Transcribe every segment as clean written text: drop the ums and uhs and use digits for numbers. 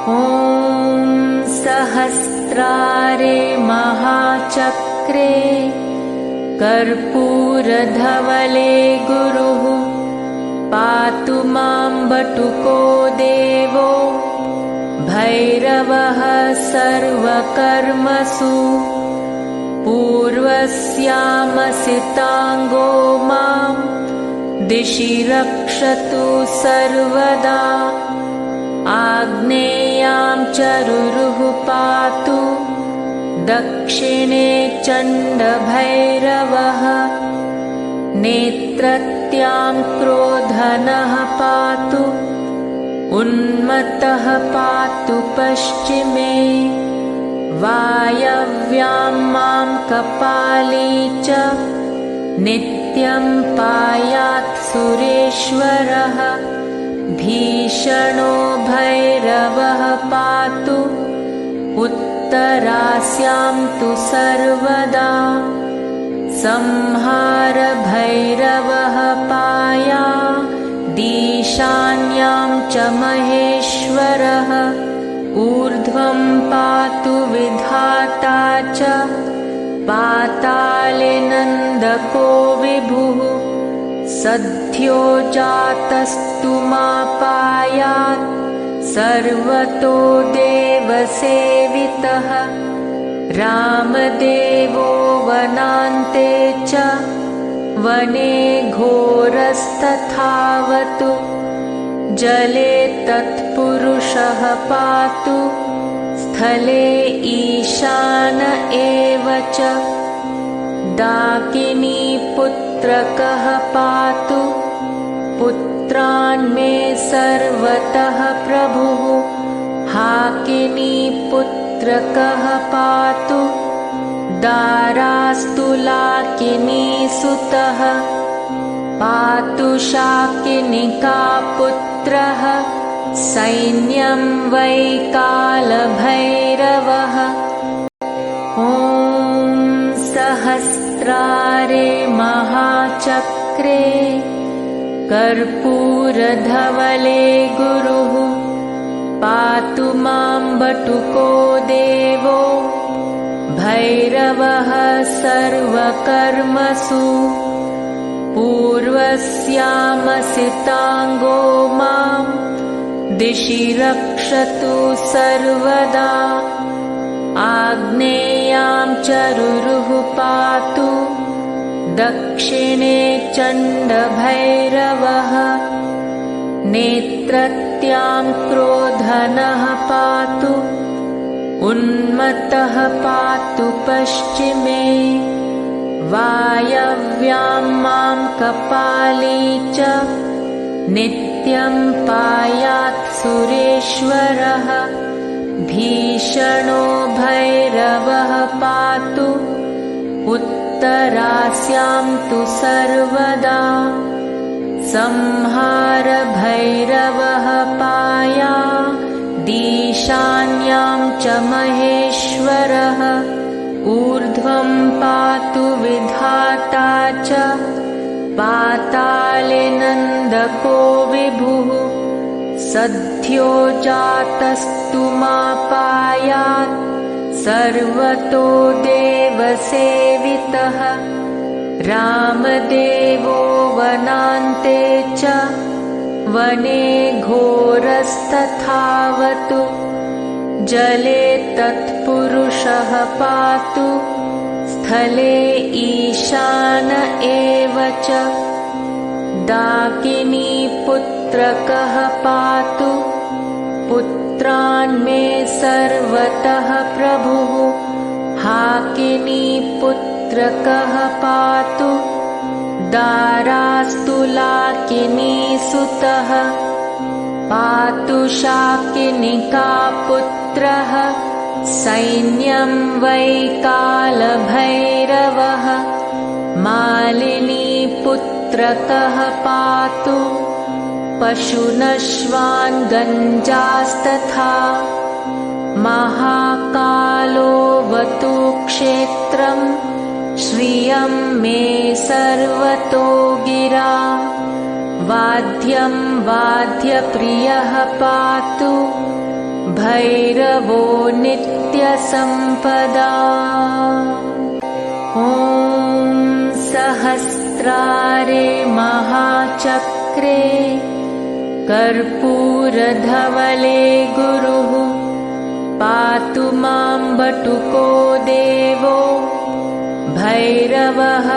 ॐ सहस्रारे महाचक्रे कर्पूरधवले गुरुः पातु मां बटुको देवो भैरवः सर्वकर्मसु पूर्वस्यामसिताङ्गो मां दिशि रक्षतु सर्वदा आग्नेयां चरुरुः पातु दक्षिणे चण्डभैरवः नेत्रत्यां क्रोधनः पातु उन्मत्तः पातु पश्चिमे वायव्यां मां कपाली च नित्यं पायात् सुरेश्वरः भीषणो भैरवः पातु उत्तरास्यां तु सर्वदा संहार भैरवः पाया ईशान्यां च महेश्वरः ऊर्ध्वं पातु विधाता च पाताले नन्दको विभुः सद्यो जातस्तु मापायात् सर्वतो देवसेवितः रामदेवो वनान्ते च वने घोरस्तथावतु जले तत्पुरुषः पातु स्थले ईशान एव च डाकिनीपुत्रकः पातु पुत्रान् मे सर्वतः प्रभुः हाकिनीपुत्रकः पातु दारास्तुलाकिनीसुतः पातु शाकिनिकापुत्रः सैन्यं वै कालभैरवः ॐ सहस्रारे महाचक्रे कर्पूरधवले गुरुः पातु मां बटुको देवो भैरवः सर्वकर्मसु पूर्वस्यामसिताङ्गो मां दिशि रक्षतु सर्वदा आग्नेयां चरुरुः पातु दक्षिणे चण्डभैरवः नेत्रत्यां क्रोधनः पातु उन्मत्तः पातु पश्चिमे वायव्यां मां कपाली च नित्यं पायात् सुरेश्वरः भीषणो भैरवः पातु उत्तरास्यां तु सर्वदा संहार भैरवः पाया ईशान्यां च महेश्वरः ऊर्ध्वं पातु विधाता च पाताले नन्दको विभुः सद्यो जातस्तु मापायात् सर्वतो देवसेवितः रामदेवो वनान्ते च वने घोरस्तथावतु जले तत्पुरुषः पातु स्थले ईशान एव च डाकिनीपुत्रकः पातु पुत्रान् मे सर्वतः प्रभुः हाकिनीपुत्रकः पातु दारास्तुलाकिनीसुतः पातु शाकिनिकापुत्रः सैन्यं वै कालभैरवः मालिनीपुत्रकः पातु पशुनश्वान् गञ्जास्तथा महाकालोऽवतु क्षेत्रं श्रियं मे सर्वतो गिरा वाद्यं वाद्यप्रियः पातु भैरवो नित्यसम्पदा। ॐ सहस्रारे महाचक्रे कर्पूरधवले गुरुः पातु मां बटुको देवो भैरवः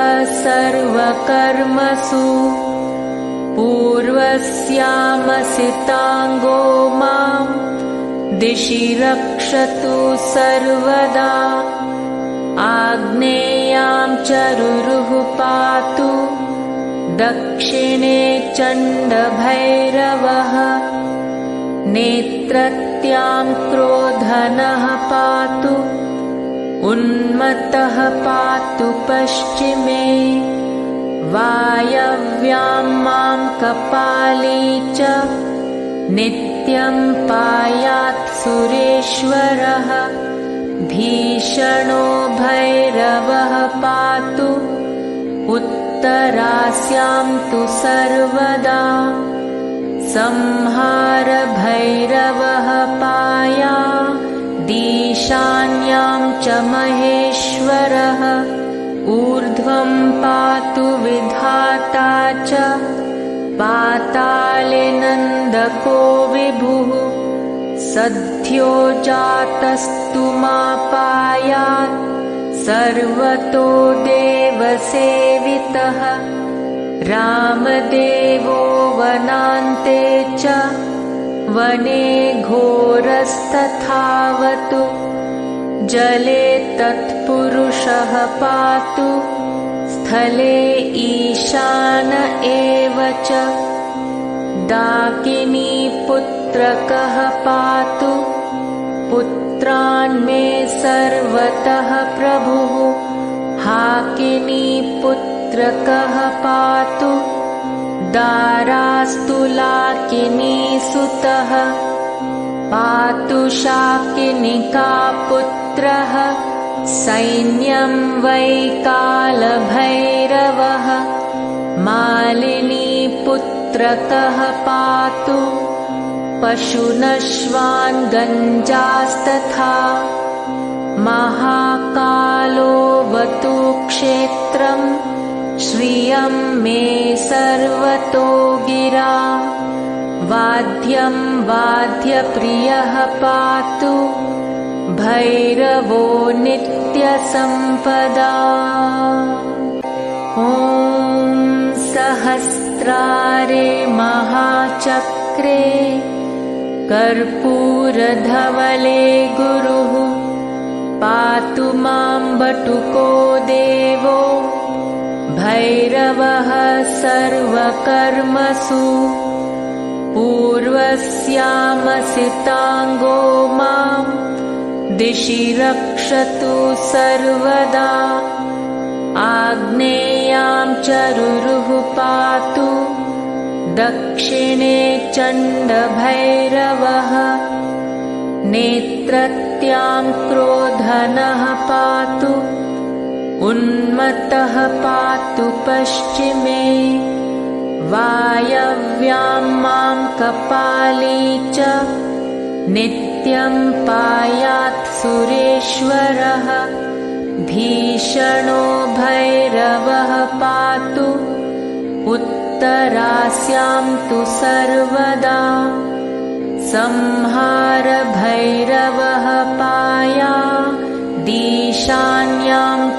सर्वकर्मसु पूर्वस्यामसिताङ्गो मां दिशि रक्षतु सर्वदा। आग्नेयां चरुरुः पातु दक्षिणे चण्डभैरवः नेत्रत्यां क्रोधनः पातु उन्मत्तः पातु पश्चिमे। वायव्यां मां कपाली च नित्यं पायात् सुरेश्वरः भीषणो भैरवः पातु उत्तरास्यां तु सर्वदा। संहार भैरवः पायादीशान्यां च महेश्वरः ऊर्ध्वं पातु विधाता च पाताले नन्दको विभुः सद्यो जातस्तु मापायात् सर्वतो देवसेवितः। रामदेवो वनान्ते च वने घोरस्तथावतु जले तत्पुरुषः पातु स्थले ईशान एव च। डाकिनीपुत्रकः पातु पुत्रान् मे सर्वतः प्रभुः हाकिनीपुत्रकः पातु दारास्तुलाकिनीसुतः पातु शाकिनिकापुत्रः सैन्यं वै कालभैरवः मालिनीपुत्रकः पातु पशुनश्वान् गञ्जास्तथा। महाकालोऽवतु क्षेत्रं श्रियं मे सर्वतो गिरा। वाद्यं वाद्यप्रियः पातु भैरवो नित्यसम्पदा। ॐ सहस्रारे महाचक्रे कर्पूरधवले गुरुः पातु मां बटुको देवो भैरवः सर्वकर्मसु पूर्वस्यामसिताङ्गो मां दिशि रक्षतु सर्वदा। आग्नेयां चरुरुः पातु दक्षिणे चण्डभैरवः नेत्रत्यां क्रोधनः पातु उन्मत्तः पातु पश्चिमे। वायव्यां मां कपाली च नित्यं पायात् सुरेश्वरः भीषणो भैरवः पातु उत्तरास्यां तु सर्वदा। संहार भैरवः पायादीशान्यां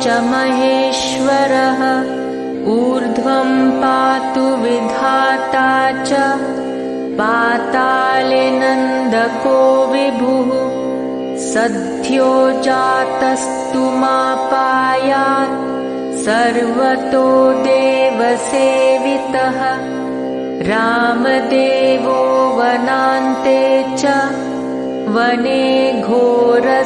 च महेश्वरः ऊर्ध्वं पातु विधाता च पाताले नन्दको विभुः सद्यो जातस्तु मापायात् सर्वतो देवसेवितः। रामदेवो वनान्ते च वने घोरस्तथावतु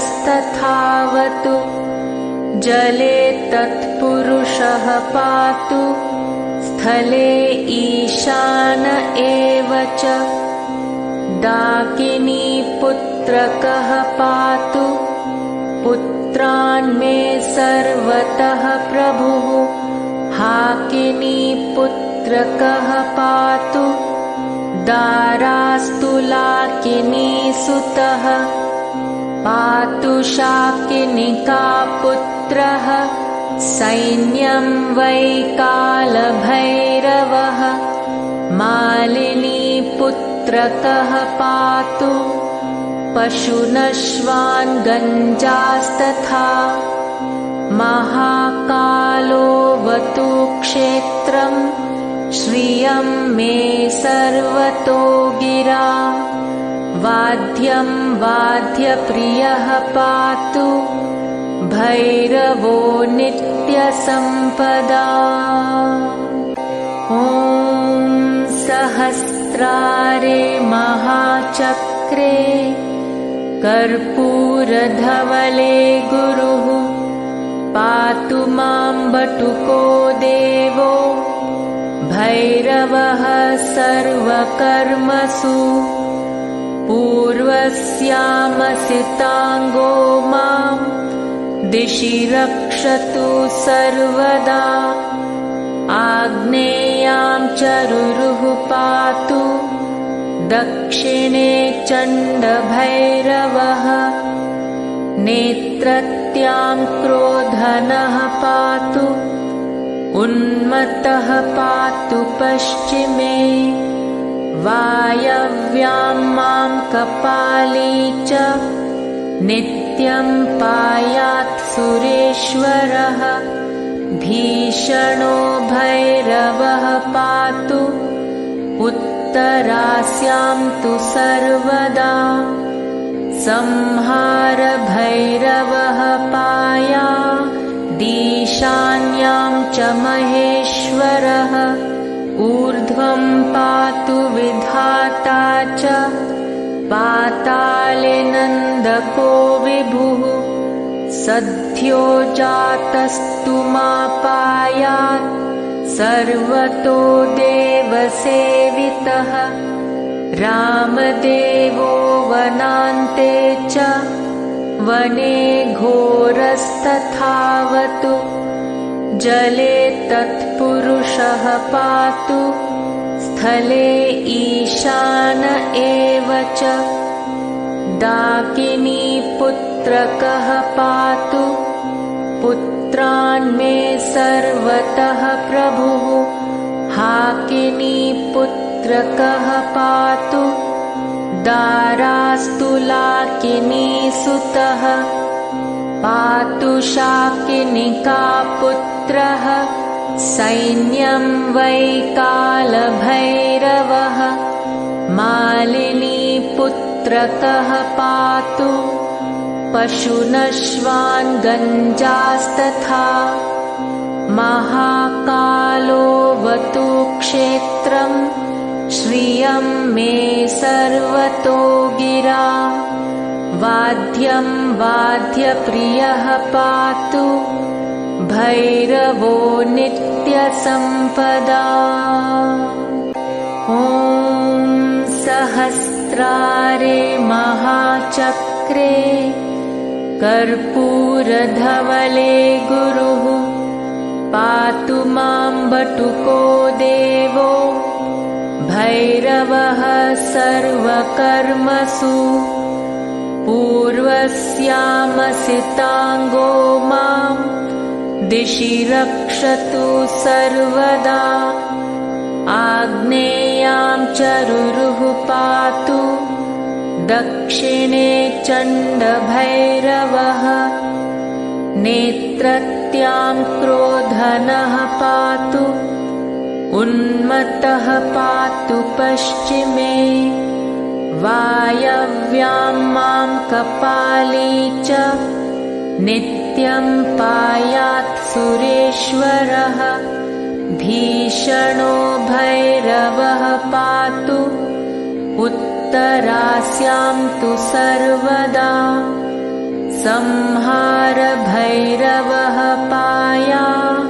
जले तत्पुरुषः पातु स्थले ईशान एव च। डाकिनीपुत्रकः पातु पुत्रान् मे सर्वतः प्रभुः हाकिनीपुत्रकः पातु दारास्तुलाकिनीसुतः पातु शाकिनिकापुत्रः सैन्यं वै कालभैरवः मालिनीपुत्रकः पातु पशुनश्वान् गञ्जास्तथा महाकालोऽवतु क्षेत्रं श्रियं मे सर्वतो गिरा वाद्यं वाद्यप्रियः पातु भैरवो नित्यसम्पदा। ॐ सहस्रारे महाचक्रे कर्पूरधवले गुरुः पातु मां बटुको देवो भैरवः सर्वकर्मसु पूर्वस्यामसिताङ्गो मां दिशि रक्षतु सर्वदा आग्नेयां चरुरुः पातु दक्षिणे चण्डभैरवः नेत्रत्यां क्रोधनः पातु उन्मत्तः पातु पश्चिमे वायव्यां मां कपाली च नित्यं पायात् सुरेश्वरः भीषणो भैरवः पातु उत्तरास्यां तु सर्वदा संहार भैरवः पायादीशान्यां च महेश्वरः ऊर्ध्वं पातु विधाता च पाताले नन्दको विभुः सद्यो जातस्तु मापायात् सर्वतो देवसेवितः रामदेवो वनान्ते च वने घोरस्तथावतु जले तत्पुरुषः पातु स्थले ईशान एव च डाकिनीपुत्रकः पातु पुत्रान् मे सर्वतः प्रभुः हाकिनीपुत्रकः पातु दारास्तुलाकिनीसुतः पातु शाकिनिकापुत्रः सैन्यं वै कालभैरवः मालिनीपुत्रकः पातु पशुनश्वान् गञ्जास्तथा महाकालोऽवतु क्षेत्रं श्रियं मे सर्वतो गिरा वाद्यं वाद्यप्रियः पातु भैरवो नित्यसम्पदा। ॐ सहस्रारे महाचक्रे कर्पूरधवले गुरुः पातु मां बटुको देवो भैरवः सर्वकर्मसु पूर्वस्यामसिताङ्गो मां दिशि रक्षतु सर्वदा आग्नेयां चरुरुः पातु दक्षिणे चण्डभैरवः नेत्रत्यां क्रोधनः पातु उन्मत्तः पातु पश्चिमे वायव्यां मां कपाली च नित्यं पायात् सुरेश्वरः भीषणो भैरवः पातु उत्तरास्यां तु सर्वदा संहार भैरवः पायादीशान्यां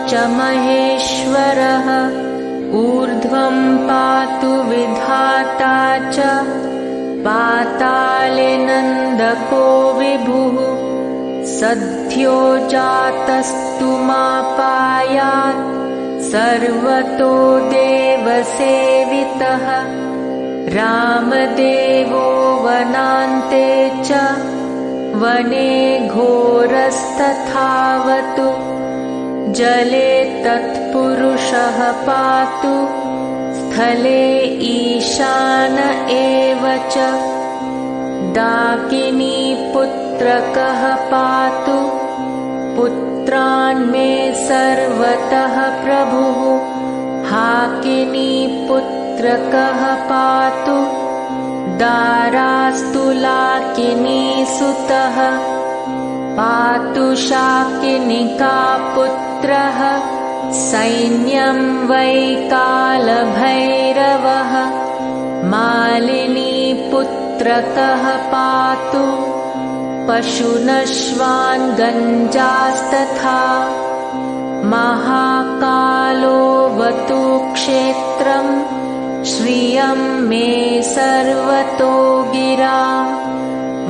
च महेश्वरः ऊर्ध्वं पातु विधाता च पाताले नन्दको विभुः सद्यो जातस्तु मापायात् सर्वतो देवसेवितः रामदेवो वनान्ते च वने घोरस्तथावतु जले तत्पुरुषः पातु स्थले ईशान एव च डाकिनी पुत्रकः पातु पुत्रान् मे सर्वतः प्रभुः हाकिनी पुत्रकः पातु दारास्तु लाकिनी सुतः पातु शाकिनिका पुत्रः सैन्यं वै कालभैरवः मालिनी पुत्रकः पातु पशुनश्वान् गञ्जास्तथा महाकालोऽवतु क्षेत्रं श्रियं मे सर्वतो गिरा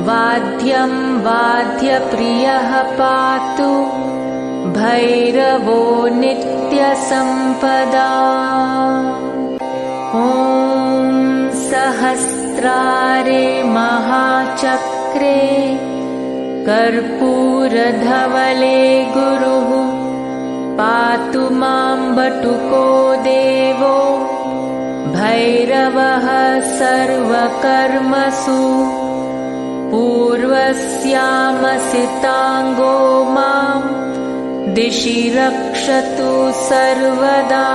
वाद्यं वाद्यप्रियः पातु भैरवो नित्यसम्पदा ॐ सहस्रारे महाचक्रे कर्पूरधवले गुरुः पातु मां बटुको देवो भैरवः सर्वकर्मसु पूर्वस्यामसिताङ्गो मां दिशि रक्षतु सर्वदा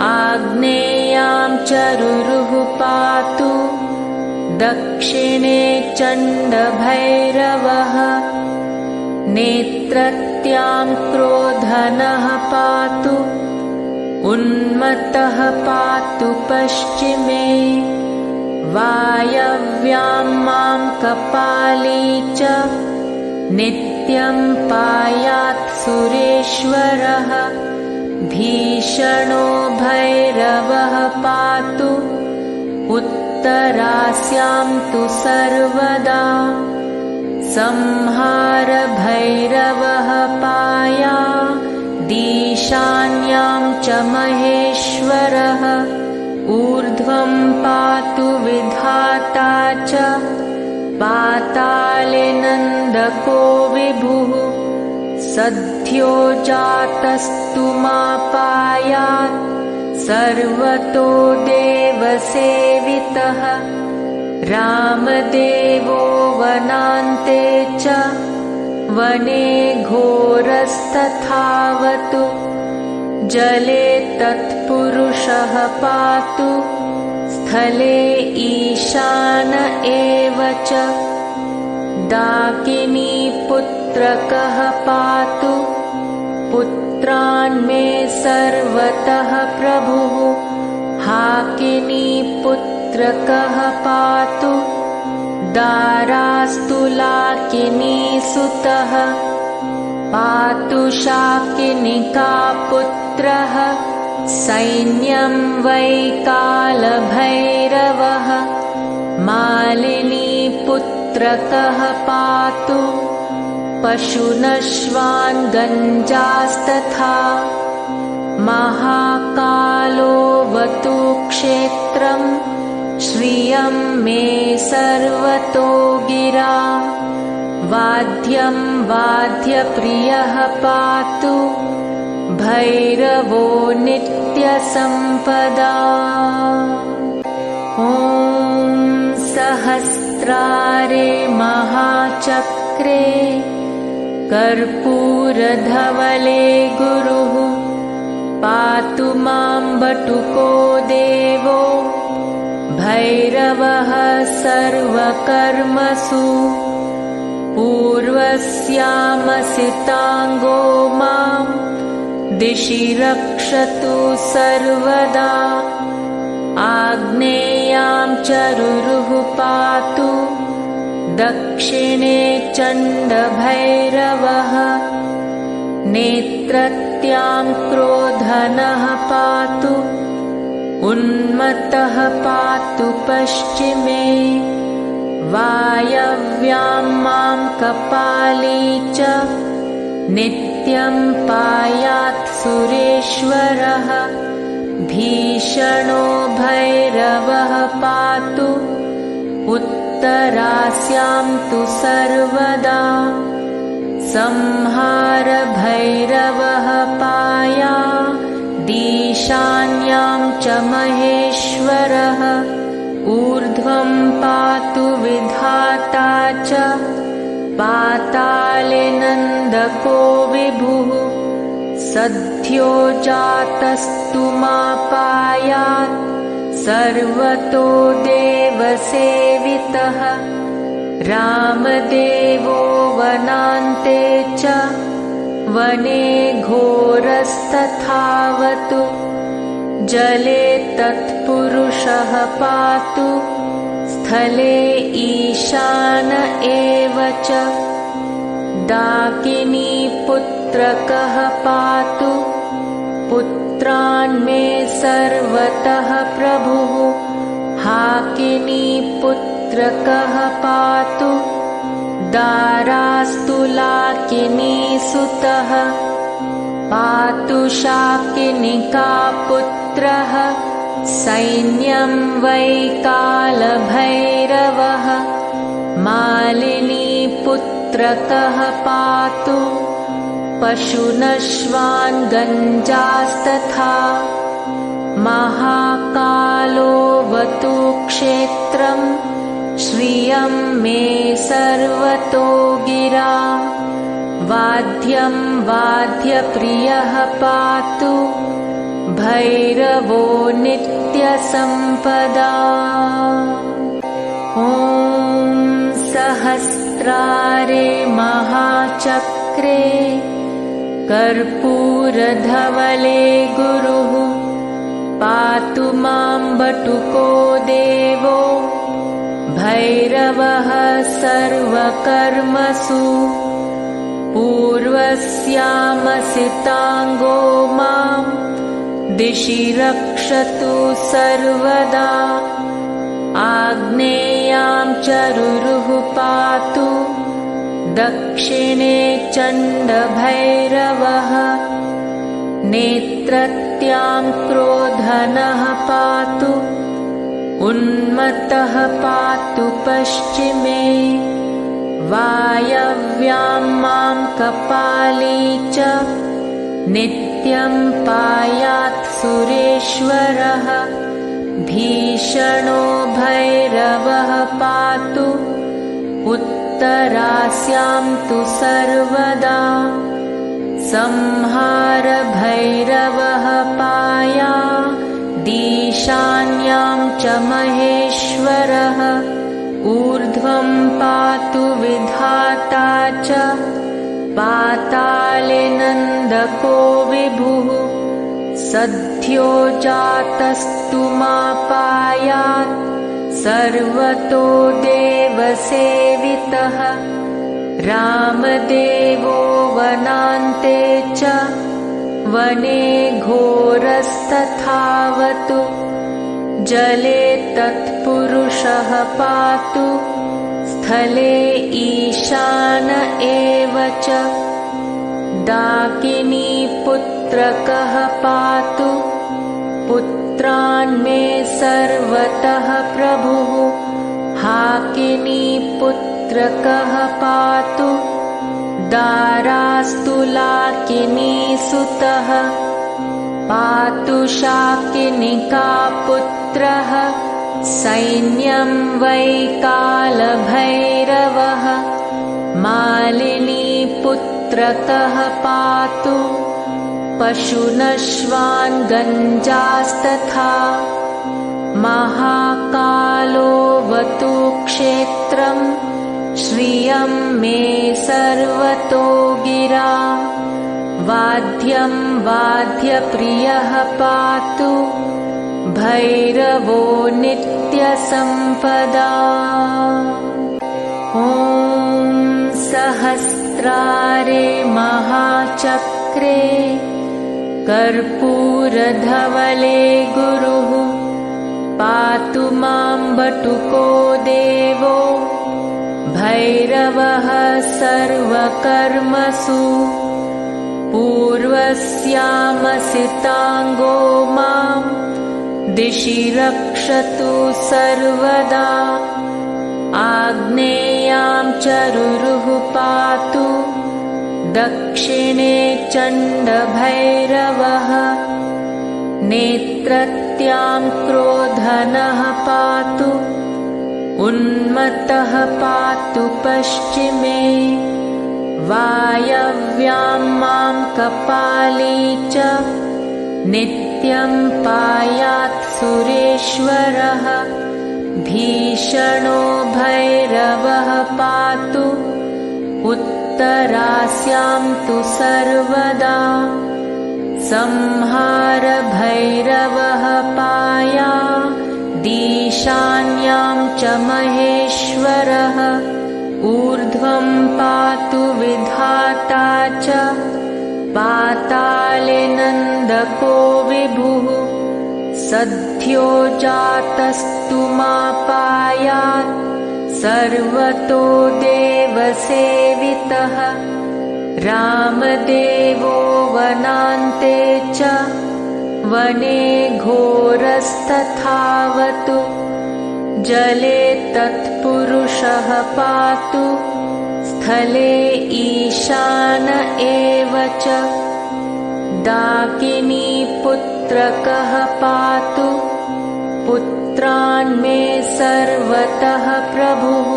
आग्नेयां चरुरुः पातु दक्षिणे चण्डभैरवः नेत्रत्यां क्रोधनः पातु उन्मत्तः पातु पश्चिमे वायव्यां मां कपाली च नित्यं पायात् सुरेश्वरः भीषणो भैरवः पातु उत्तरास्यां तु सर्वदा संहार भैरवः पायादीशान्यां च महेश्वरः ऊर्ध्वं पातु विधाता च पाताले नन्दको विभुः सद्यो जातस्तु मापायात् सर्वतो देवसेवितः रामदेवो वनान्ते च वने घोरस्तथावतु जले तत्पुरुषः पातु स्थले ईशान एव च डाकिनी पुत्रकः पातु पुत्रान् मे सर्वतः प्रभुः हाकिनी पुत्रकः पातु दारास्तु लाकिनी सुतः पातु शाकिनिका पुत्रः सैन्यं वै कालभैरवः मालिनी पुत्रकः पातु पशुनश्वान् गञ्जास्तथा महाकालोऽवतु क्षेत्रं श्रियं मे सर्वतो गिरा वाद्यं वाद्यप्रियः पातु भैरवो नित्यसम्पदा ॐ सहस्रारे महाचक्रे कर्पूरधवले गुरुः पातु मां बटुको देवो भैरवः सर्वकर्मसु पूर्वस्यामसिताङ्गो मां दिशि रक्षतु सर्वदा आग्नेयां चरुरुः पातु दक्षिणे चण्डभैरवः नेत्रत्यां क्रोधनः पातु उन्मत्तः पातु पश्चिमे वायव्यां मां कपाली च नित्यं नित्यं पायात् सुरेश्वरः भीषणो भैरवः पातु उत्तरास्यां तु सर्वदा संहार भैरवः पायादीशान्यां च महेश्वरः ऊर्ध्वं पातु विधाता च पाताले नन्दको विभुः सद्यो जातस्तु मापायात् सर्वतो देवसेवितः रामदेवो वनान्ते च वने घोरस्तथावतु जले तत्पुरुषः पातु स्थले ईशान एव च डाकिनीपुत्रकः पातु पुत्रान् मे सर्वतः प्रभुः हाकिनीपुत्रकः पातु दारास्तुलाकिनीसुतः पातु शाकिनिकापुत्रः सैन्यं वै कालभैरवः मालिनीपुत्रकः पातु पशुनश्वान् गञ्जास्तथा महाकालोऽवतु क्षेत्रं श्रियं मे सर्वतो गिरा वाद्यं वाद्यप्रियः पातु भैरवो नित्यसम्पदा ॐ सहस्रारे महाचक्रे कर्पूरधवले गुरुः पातु मां बटुको देवो भैरवः सर्वकर्मसु पूर्वस्यामसिताङ्गो मां दिशि रक्षतु सर्वदा आग्नेयां चरुरुः पातु दक्षिणे चण्डभैरवः नेत्रत्यां क्रोधनः पातु उन्मत्तः पातु पश्चिमे वायव्यां मां कपाली च नित्यं पायात् सुरेश्वरः भीषणो भैरवः पातु उत्तरास्यां तु सर्वदा संहार भैरवः पायादीशान्यां च महेश्वरः ऊर्ध्वं पातु विधाता च पाताले नन्दको विभुः सद्यो जातस्तु मापायात् सर्वतो देवसेवितः रामदेवो वनान्ते च वने घोरस्तथावतु जले तत्पुरुषः पातु स्थले ईशान एव च डाकिनीपुत्रकः पातु पुत्रान् मे सर्वतः प्रभुः हाकिनीपुत्रकः पातु दारास्तुलाकिनीसुतः पातु शाकिनिकापुत्रः सैन्यं वै कालभैरवः मालिनीपुत्रकः पातु पशुनश्वान् गञ्जास्तथा महाकालोऽवतु क्षेत्रं श्रियं मे सर्वतो गिरा वाद्यं वाद्यप्रियः पातु भैरवो नित्यसम्पदा ॐ सहस्रारे महाचक्रे कर्पूरधवले गुरुः पातु मां बटुको देवो भैरवः सर्वकर्मसु पूर्वस्यामसिताङ्गो मां दिशि रक्षतु सर्वदा। आग्नेयां चरुरुः पातु दक्षिणे चण्डभैरवः। नेत्रत्यां क्रोधनः पातु उन्मत्तः पातु पश्चिमे। वायव्यां मां कपाली च नित्यं पायात् सुरेश्वरः। भीषणो भैरवः पातु उत्तरास्यां तु सर्वदा। संहार भैरवः पायादीशान्यां च महेश्वरः। ऊर्ध्वं पातु विधाता च पाताले नन्दको विभुः। सद्यो जातस्तु मापायात् सर्वतो देवसेवितः। रामदेवो वनान्ते च वने घोरस्तथावतु। जले तत्पुरुषः पातु स्थले ईशान एव च। डाकिनीपुत्रकः पातु पुत्रान् मे सर्वतः प्रभुः।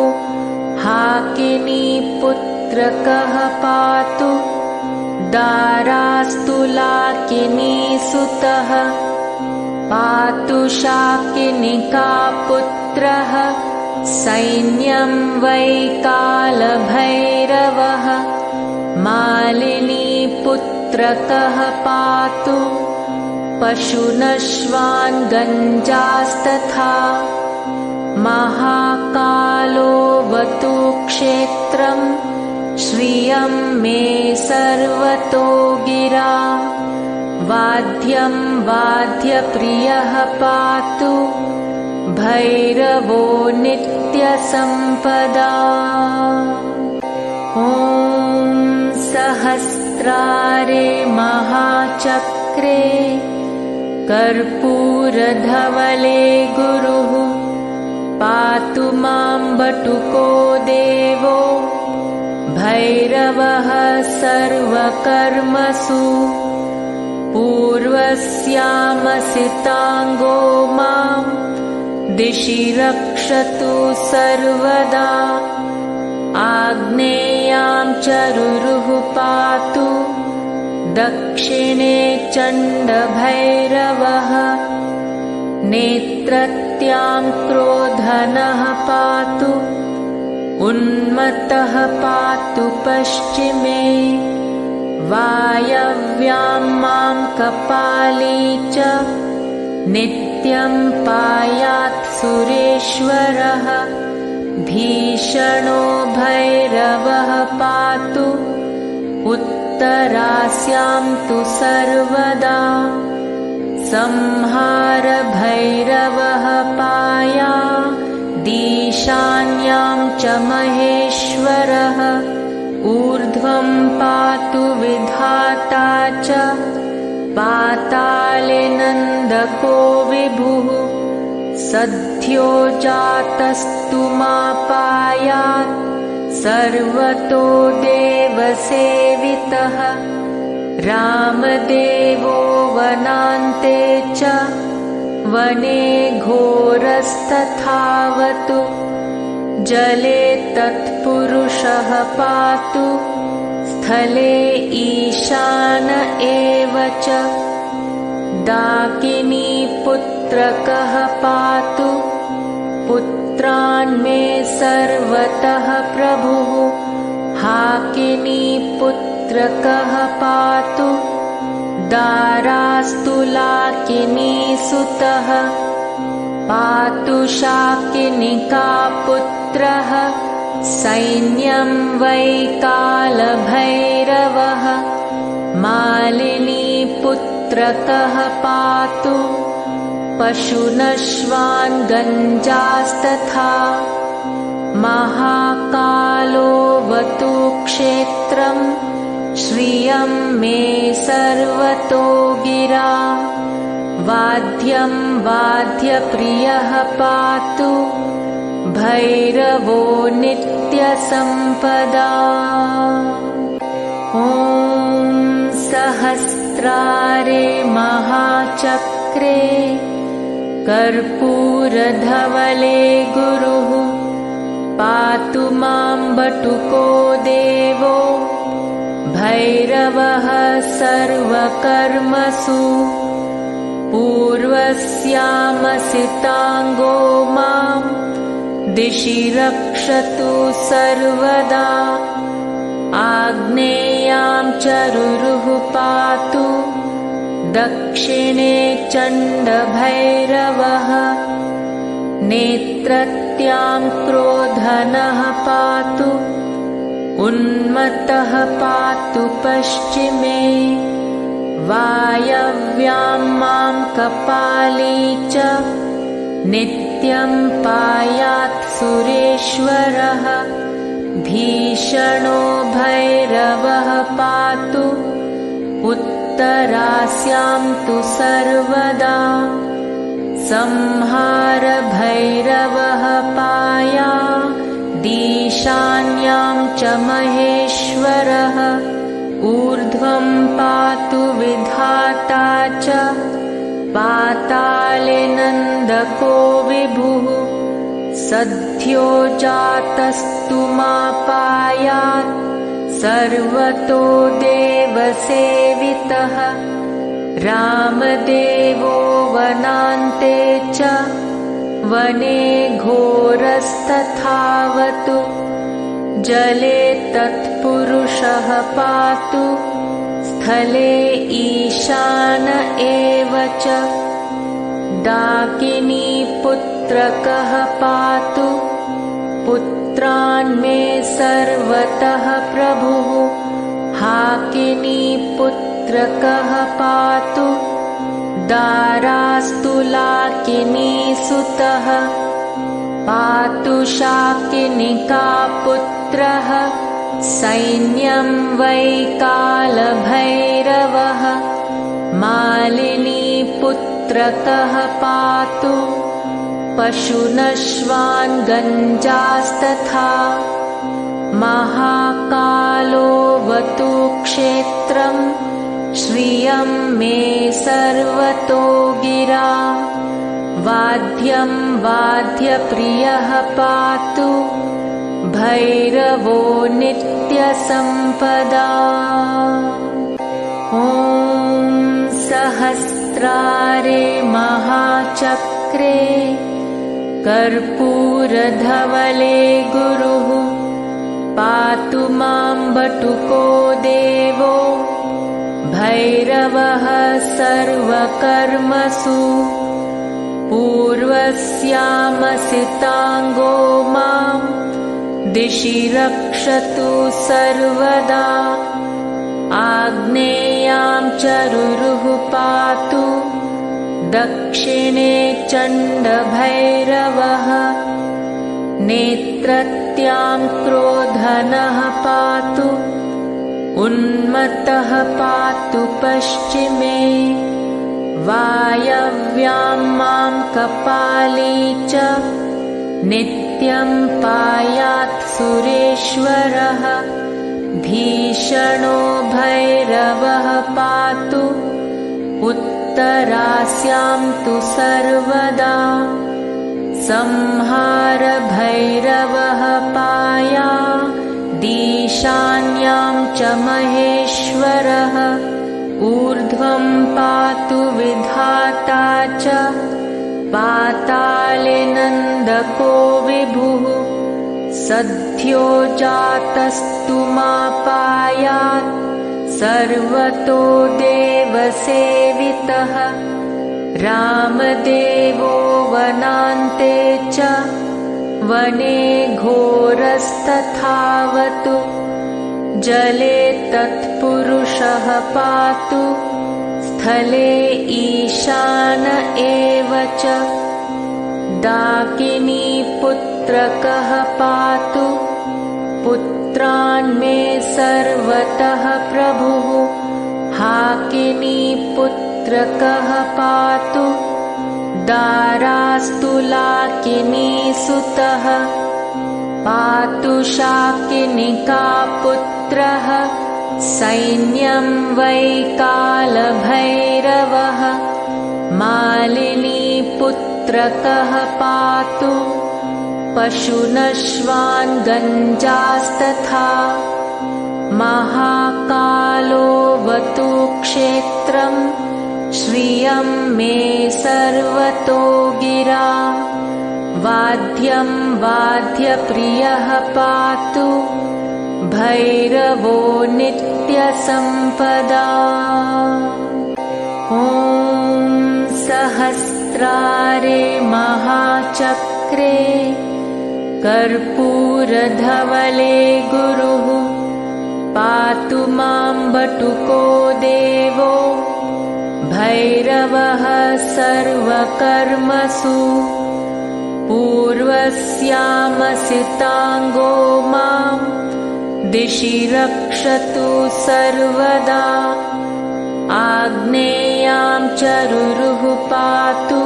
हाकिनीपुत्रकः पातु दारास्तुलाकिनीसुतः। पातु शाकिनिकापुत्रः सैन्यं वैकालभैरवः। मालिनीपुत्रकः पातु पशुनश्वान् गञ्जास्तथा। महाकालोऽवतु क्षेत्रं श्रियं मे सर्वतो गिरा। वाद्यं वाद्यप्रियः पातु भैरवो नित्यसम्पदा। ॐ सहस्रारे महाचक्रे कर्पूरधवले गुरुः। पातु मां बटुको देवो भैरवः सर्वकर्मसु। पूर्वस्यामसिताङ्गो मां दिशि रक्षतु सर्वदा। आग्नेयां चरुरुः पातु दक्षिणे चण्डभैरवः। नेत्रत्यां क्रोधनः पातु उन्मत्तः पातु पश्चिमे। वायव्यां मां कपाली च नित्यं पायात् सुरेश्वरः। भीषणो भैरवः पातु उत्तरास्यां तु सर्वदा। संहार भैरवः पायादीशान्यां च महेश्वरः। ऊर्ध्वं पातु विधाता च पाताले नन्दको विभुः। सद्यो जातस्तु मापायात् सर्वतो देवसेवितः। रामदेवो वनान्ते च वने घोरस्तथावतु। जले तत्पुरुषः पातु स्थले ईशान एव च। डाकिनीपुत्रकः पातु पुत्रान् मे सर्वतः प्रभुः। हाकिनीपुत्रकः पातु दारास्तुलाकिनीसुतः। पातु शाकिनिकापुत्रः सैन्यं वैकालभैरवः। मालिनीपुत्रकः पातु पशुनश्वान् गञ्जास्तथा। महाकालोऽवतु क्षेत्रं श्रियं श्रियं मे सर्वतो गिरा वाद्यं वाद्यप्रियः पातु भैरवो नित्यसम्पदा। ॐ सहस्रारे महाचक्रे कर्पूरधवले गुरुः पातु मां बटुको देवो भैरवः सर्वकर्मसु पूर्वस्यामसिताङ्गो मां दिशि रक्षतु सर्वदा। आग्नेयां चरुरुः पातु दक्षिणे चण्डभैरवः नेत्रत्यां क्रोधनः पातु उन्मत्तः पातु पश्चिमे वायव्यां मां कपाली च नित्यं पायात् सुरेश्वरः भीषणो भैरवः पातु उत्तरास्यां तु सर्वदा संहार भैरवः पायादीशान्यां च महेश्वरः ऊर्ध्वं पातु विधाता च पाताले नन्दको विभुः सद्यो जातस्तु मापायात् सर्वतो देवसेवितः रामदेवो वनान्ते च वने घोरस्तथावतु जले तत्पुरुषः पातु स्थले ईशान एव च डाकिनी पुत्रकः पातु पुत्रान् मे सर्वतः प्रभुः हाकिनी पुत्रकः पातु दारास्तु लाकिनी सुतः पातु शाकिनिका पुत्रः सैन्यं वै कालभैरवः मालिनी पुत्रकः पातु पशुनश्वान् गञ्जास्तथा महाकालोऽवतु क्षेत्रं श्रियं मे सर्वतो गिरा वाद्यं वाद्यप्रियः पातु भैरवो नित्यसम्पदा। ॐ सहस्रारे महाचक्रे कर्पूरधवले गुरुः पातु मां बटुको देवो भैरवः सर्वकर्मसु पूर्वस्यामसिताङ्गो मां दिशि रक्षतु सर्वदा। आग्नेयां चरुरुः पातु दक्षिणे चण्डभैरवः नेत्रत्यां क्रोधनः पातु उन्मत्तः पातु पश्चिमे वायव्यां मां कपाली च नित्यं पायात् सुरेश्वरः भीषणो भैरवः पातु उत्तरास्यां तु सर्वदा संहार भैरवः पायादीशान्यां च महेश्वरः ऊर्ध्वं पातु विधाता च पाताले नन्दको विभुः सद्यो जातस्तु मापायात् सर्वतो देवसेवितः रामदेवो वनान्ते च वने घोरस्तथावतु जले तत्पुरुषः पातु स्थले ईशान एव च डाकिनी पुत्रकः पातु पुत्रान् मे सर्वतः प्रभुः हाकिनी पुत्रकः पातु दारास्तु लाकिनी सुतः पातु शाकिनिका पुत्रः सैन्यं वै कालभैरवः मालिनी पुत्रकः पातु पशुनश्वान् गञ्जास्तथा महाकालोऽवतु क्षेत्रं श्रियं मे सर्वतो गिरा वाद्यं वाद्यप्रियः पातु भैरवो नित्यसम्पदा। ॐ सहस्रारे महाचक्रे कर्पूरधवले गुरुः पातु मां बटुको देवो भैरवः सर्वकर्मसु पूर्वस्यामसिताङ्गो मां दिशि रक्षतु सर्वदा आग्नेयां चरुरुः पातु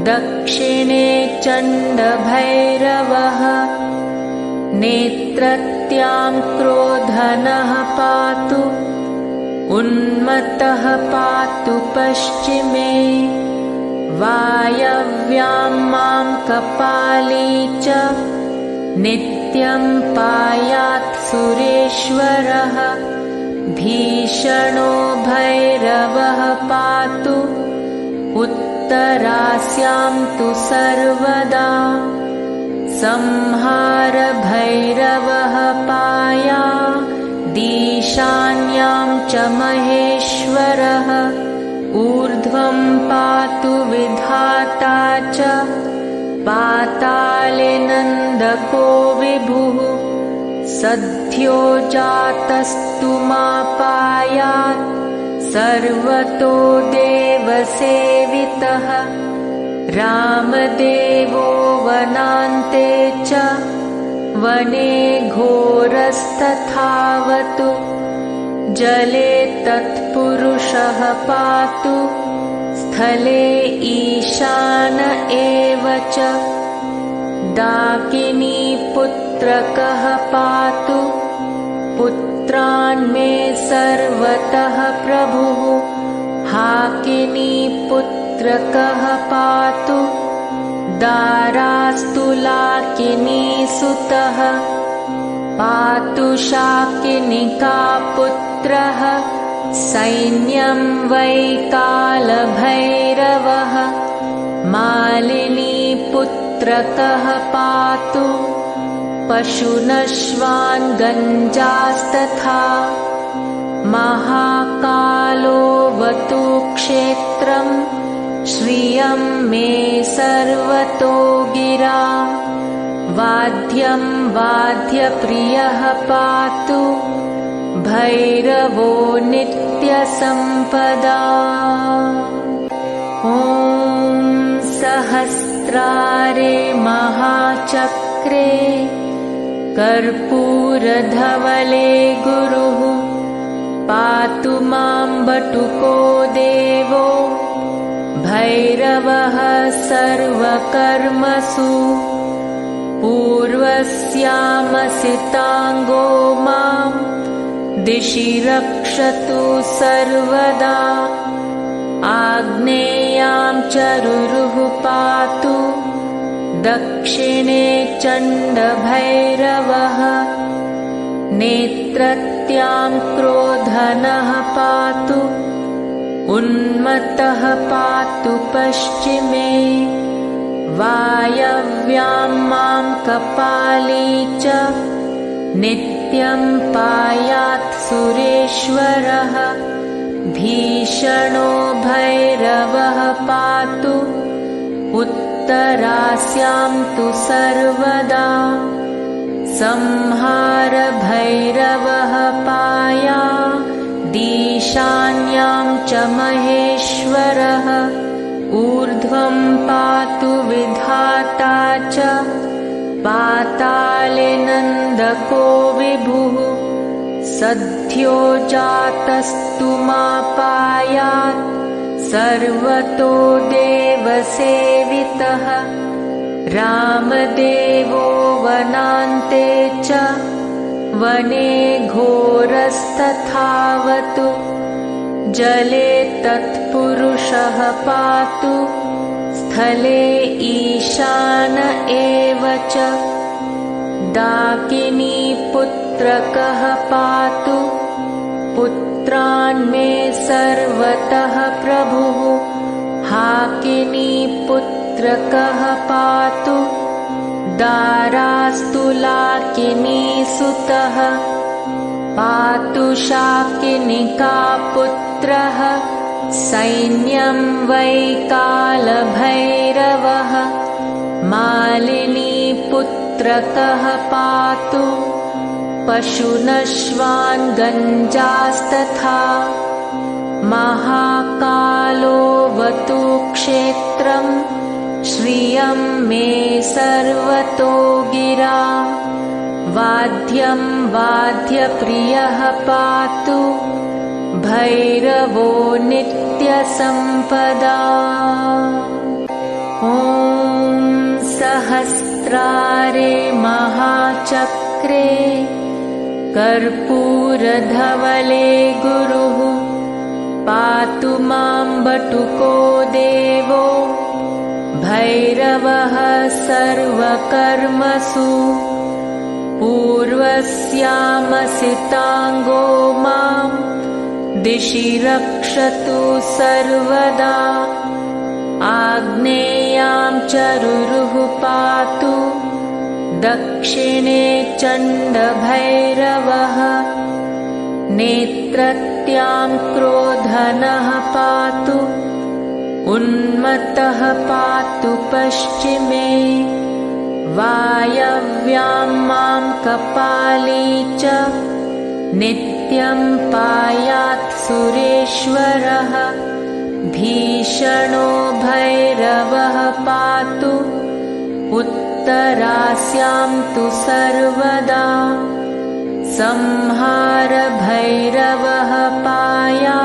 दक्षिणे चण्डभैरवः नेत्रत्यां क्रोधनः पातु उन्मत्तः पातु पश्चिमे वायव्यां मां कपाली च नित्यं पायात् सुरेश्वरः भीषणो भैरवः पातु उत्तरास्यां तु सर्वदा संहार भैरवः पाया दीशान्यां च महेश्वरः ऊर्ध्वं पातु विधाता च पाताले नन्दको विभुः सद्यो जातस्तु मापायात् सर्वतो देवसेवितः रामदेवो वनान्ते च वने घोरस्तथावतु जले तत्पुरुषः पातु स्थले ईशान एव च डाकिनी पुत्रकः पातु पुत्रान् मे सर्वतः प्रभुः हाकिनी पुत्रकः पातु दारास्तु लाकिनी सुतः पातु शाकिनिका पुत्रः सैन्यं वै कालभैरवः मालिनी पुत्रकः पातु पशुनश्वान् गञ्जास्तथा महाकालोऽवतु क्षेत्रं श्रियं मे सर्वतो गिरा वाद्यं वाद्यप्रियः पातु भैरवो नित्यसम्पदा। ॐ सहस्रारे महाचक्रे कर्पूरधवले गुरुः पातु मां बटुको देवो भैरवः सर्वकर्मसु पूर्वस्यामसिताङ्गो मां दिशि रक्षतु सर्वदा आग्नेयां चरुरुः पातु दक्षिणे चण्डभैरवः नेत्रत्यां क्रोधनः पातु उन्मत्तः पातु पश्चिमे वायव्यां मां कपाली च नित्यं पायात् सुरेश्वरः भीषणो भैरवः पातु उत्तरास्यां तु सर्वदा संहार भैरवः पाया दीशान्यां च महेश्वरः ऊर्ध्वं पातु विधाता च पाताले नन्दको विभुः सद्यो जातस्तु मापायात् सर्वतो देवसेवितः रामदेवो वनान्ते च वने घोरस्तथावतु जले तत्पुरुषः पातु स्थले ईशान एव च डाकिनीपुत्रकः पातु पुत्रान् मे सर्वतः प्रभुः हाकिनीपुत्रकः पातु दारास्तुलाकिनीसुतः पातु शाकिनिकापुत्रः सैन्यं वै कालभैरवः मालिनीपुत्रकः पातु पशुनश्वान् गञ्जास्तथा महाकालोऽवतु क्षेत्रं श्रियं मे सर्वतो गिरा वाद्यं वाद्यप्रियः पातु भैरवो नित्यसम्पदा ॐ सहस्रारे महाचक्रे कर्पूरधवले गुरुः पातु मां बटुको देवो भैरवः सर्वकर्मसु पूर्वस्यामसिताङ्गो मां दिशि रक्षतु सर्वदा आग्नेयां चरुरुः पातु दक्षिणे चण्डभैरवः नेत्रत्यां क्रोधनः पातु उन्मत्तः पातु पश्चिमे वायव्यां मां कपाली च नित्यं पायात् सुरेश्वरः भीषणो भैरवः पातु उत्तरास्यां तु सर्वदा संहार भैरवः पाया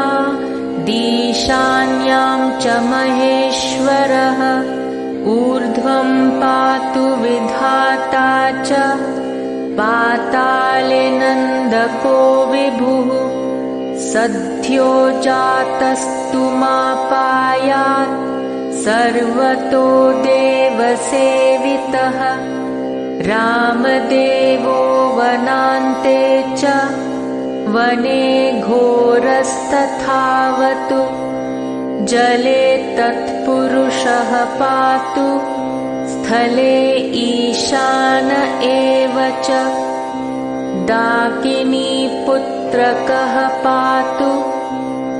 दीशान्यां च महेश्वरः ऊर्ध्वं पातु विधाता च पाताले नन्दको विभुः सद्यो जातस्तु मापायात् सर्वतो देवसेवितः रामदेवो वनान्ते च वने घोरस्तथावतु जले तत्पुरुषः पातु स्थले ईशान एव च डाकिनीपुत्रकः पातु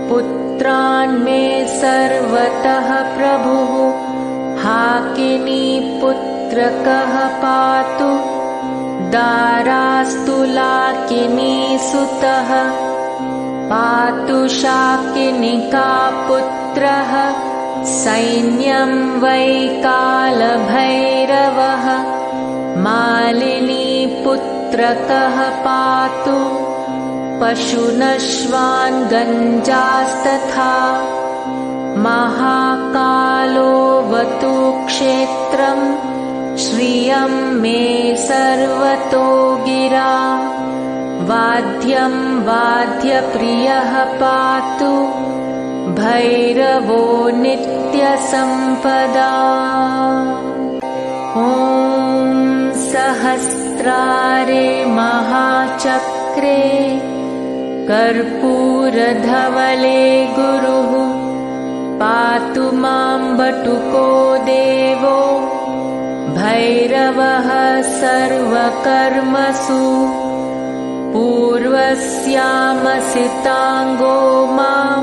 पुत्रान् मे सर्वतः प्रभुः हाकिनीपुत्रकः पातु दारास्तुलाकिनीसुतः पातु शाकिनिकापुत्रः सैन्यं वै कालभैरवः मालिनीपुत्रकः पातु पशुनश्वान् गञ्जास्तथा महाकालोऽवतु क्षेत्रं श्रियं मे सर्वतो गिरा वाद्यं वाद्यप्रियः पातु भैरवो नित्यसम्पदा ॐ सहस्रारे महाचक्रे कर्पूरधवले गुरुः पातु मां बटुको देवो भैरवः सर्वकर्मसु पूर्वस्यामसिताङ्गो मां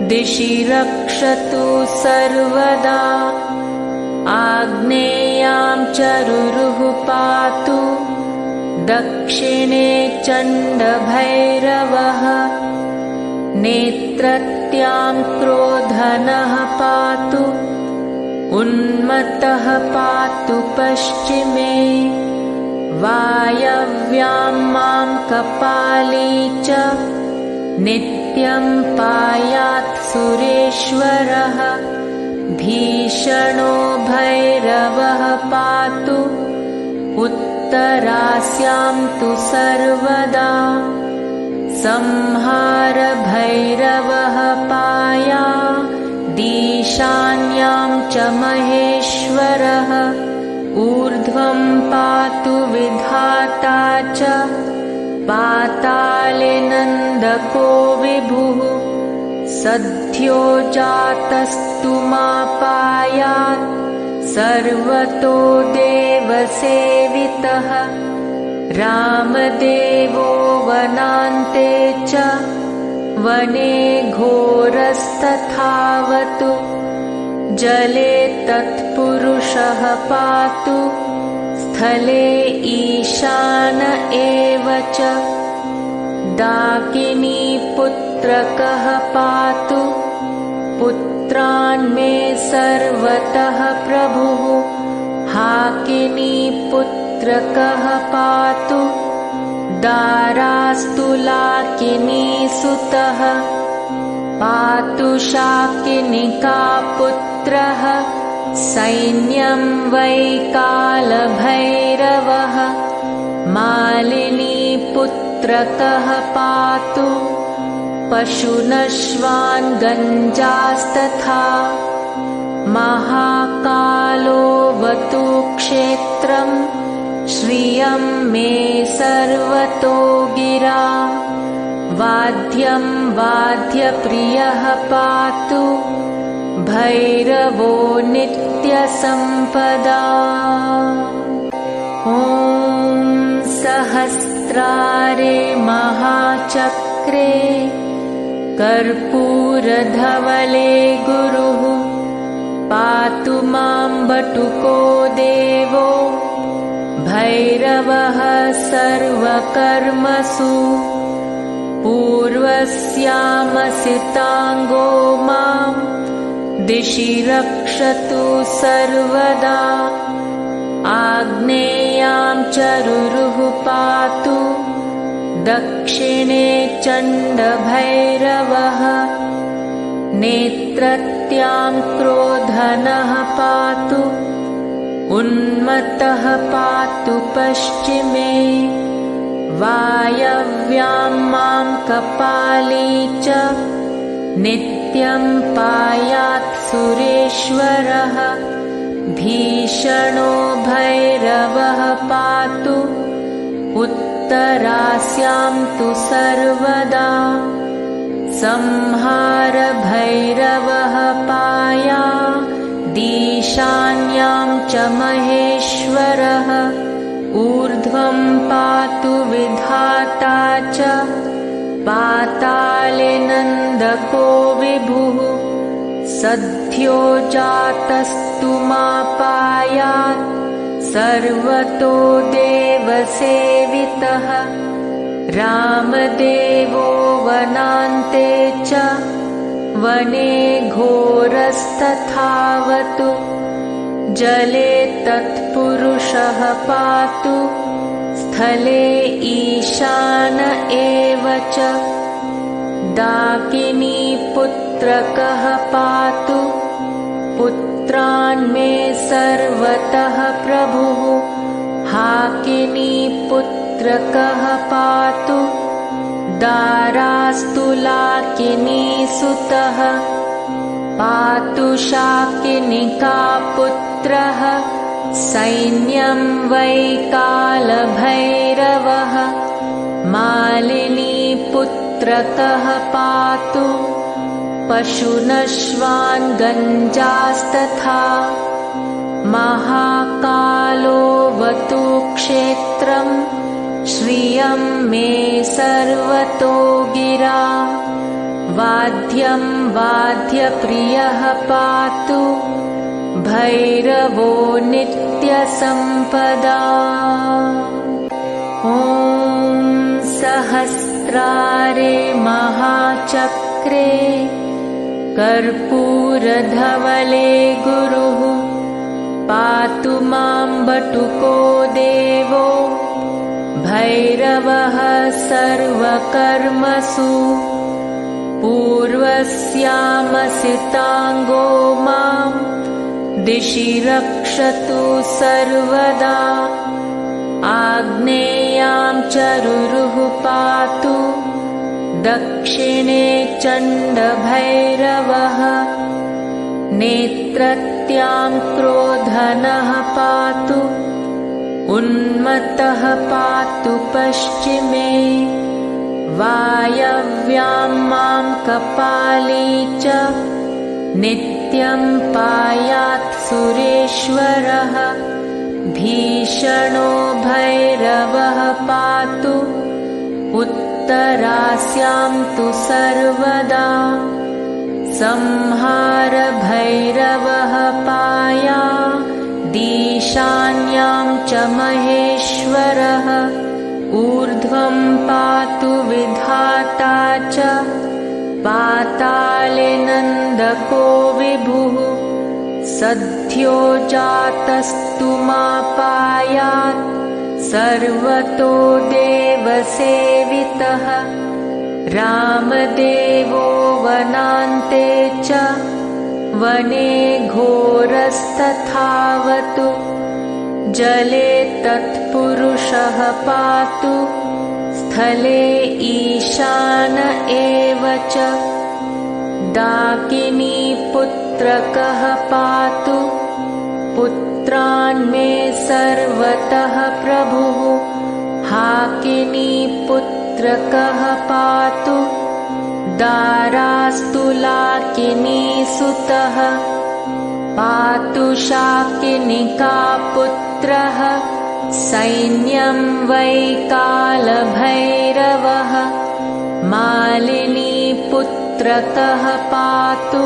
दिशि रक्षतु सर्वदा आग्नेयां चरुरुः पातु दक्षिणे चण्डभैरवः नेत्रत्यां क्रोधनः पातु उन्मत्तः पातु पश्चिमे वायव्यां मां कपाली च नित्यं पायात् सुरेश्वरः भीषणो भैरवः पातु उत्तरास्यां तु सर्वदा संहार भैरवः पायादीशान्यां च महेश्वरः ऊर्ध्वं पातु विधाता च पाताले नन्दको विभुः सद्यो जातस्तु मापायात् सर्वतो देवसेवितः रामदेवो वनान्ते च वने घोरस्तथावतु जले तत्पुरुषः पातु स्थले ईशान एव च दाकिनीपुत्रकः पातु पुत्रान् मे सर्वतः प्रभुः हाकिनीपुत्रकः पातु दारास्तुलाकिनीसुतः पातु शाकिनिकापुत्रः सैन्यं वै कालभैरवः मालिनीपुत्रकः पातु पशुनश्वान् गञ्जास्तथा महाकालोऽवतु क्षेत्रं श्रियं मे सर्वतो गिरा वाद्यं वाद्यप्रियः पातु भैरवो नित्यसम्पदा ॐ सहस्रारे महाचक्रे कर्पूरधवले गुरुः पातु मां बटुको देवो भैरवः सर्वकर्मसु पूर्वस्यामसिताङ्गो मां दिशि रक्षतु सर्वदा आग्नेयां चरुरुः पातु दक्षिणे चण्डभैरवः नेत्रत्यां क्रोधनः पातु उन्मत्तः पातु पश्चिमे वायव्यां मां कपाली च नित्यं पायात् सुरेश्वरः भीषणो भैरवः पातु उत्तरास्यां तु सर्वदा संहार भैरवः पायादीशान्यां च महेश्वरः ऊर्ध्वं पातु विधाता च पाताले नन्दको विभुः सद्यो जातस्तु मापायात् सर्वतो देवसेवितः रामदेवो वनान्ते च वने घोरस्तथावतु जले तत्पुरुषः पातु स्थले ईशान एव च दाकिनीपुत्रकः पातु पुत्रान् मे सर्वतः प्रभुः हाकिनीपुत्रकः पातु दारास्तुलाकिनीसुतः पातु शाकिनिकापुत्रः सैन्यं वै कालभैरवः मालिनीपुत्रकः पातु पशुनश्वान् गञ्जास्तथा महाकालोऽवतु क्षेत्रं श्रियं मे सर्वतो गिरा वाद्यं वाद्यप्रियः पातु भैरवो नित्यसम्पदा ॐ सहस्रारे महाचक्रे कर्पूरधवले गुरुः पातु मां बटुको देवो भैरवः सर्वकर्मसु पूर्वस्यामसिताङ्गो मां दिशि रक्षतु सर्वदा आग्नेयां चरुरुः पातु दक्षिणे चण्डभैरवः नेत्रत्यां क्रोधनः पातु उन्मत्तः पातु पश्चिमे वायव्यां मां कपाली च नित्यं पायात् सुरेश्वरः भीषणो भैरवः पातु उत्तरास्यां तु सर्वदा संहार भैरवः पाया ईशान्यां च महेश्वरः ऊर्ध्वं पातु विधाता च पाताले नन्दको विभुः सद्यो जातस्तु मापायात् सर्वतो देवसेवितः रामदेवो वनान्ते च वने घोरस्तथावतु जले तत्पुरुषः पातु स्थले ईशान एव च डाकिनी पुत्रकः पातु पुत्रान् मे सर्वतः प्रभुः हाकिनी पुत्रकः पातु दारास्तुलाकिनी सुतः पातु शाकिनिका पुत्रः सैन्यं वै कालभैरवः मालिनी पुत्रकः पातु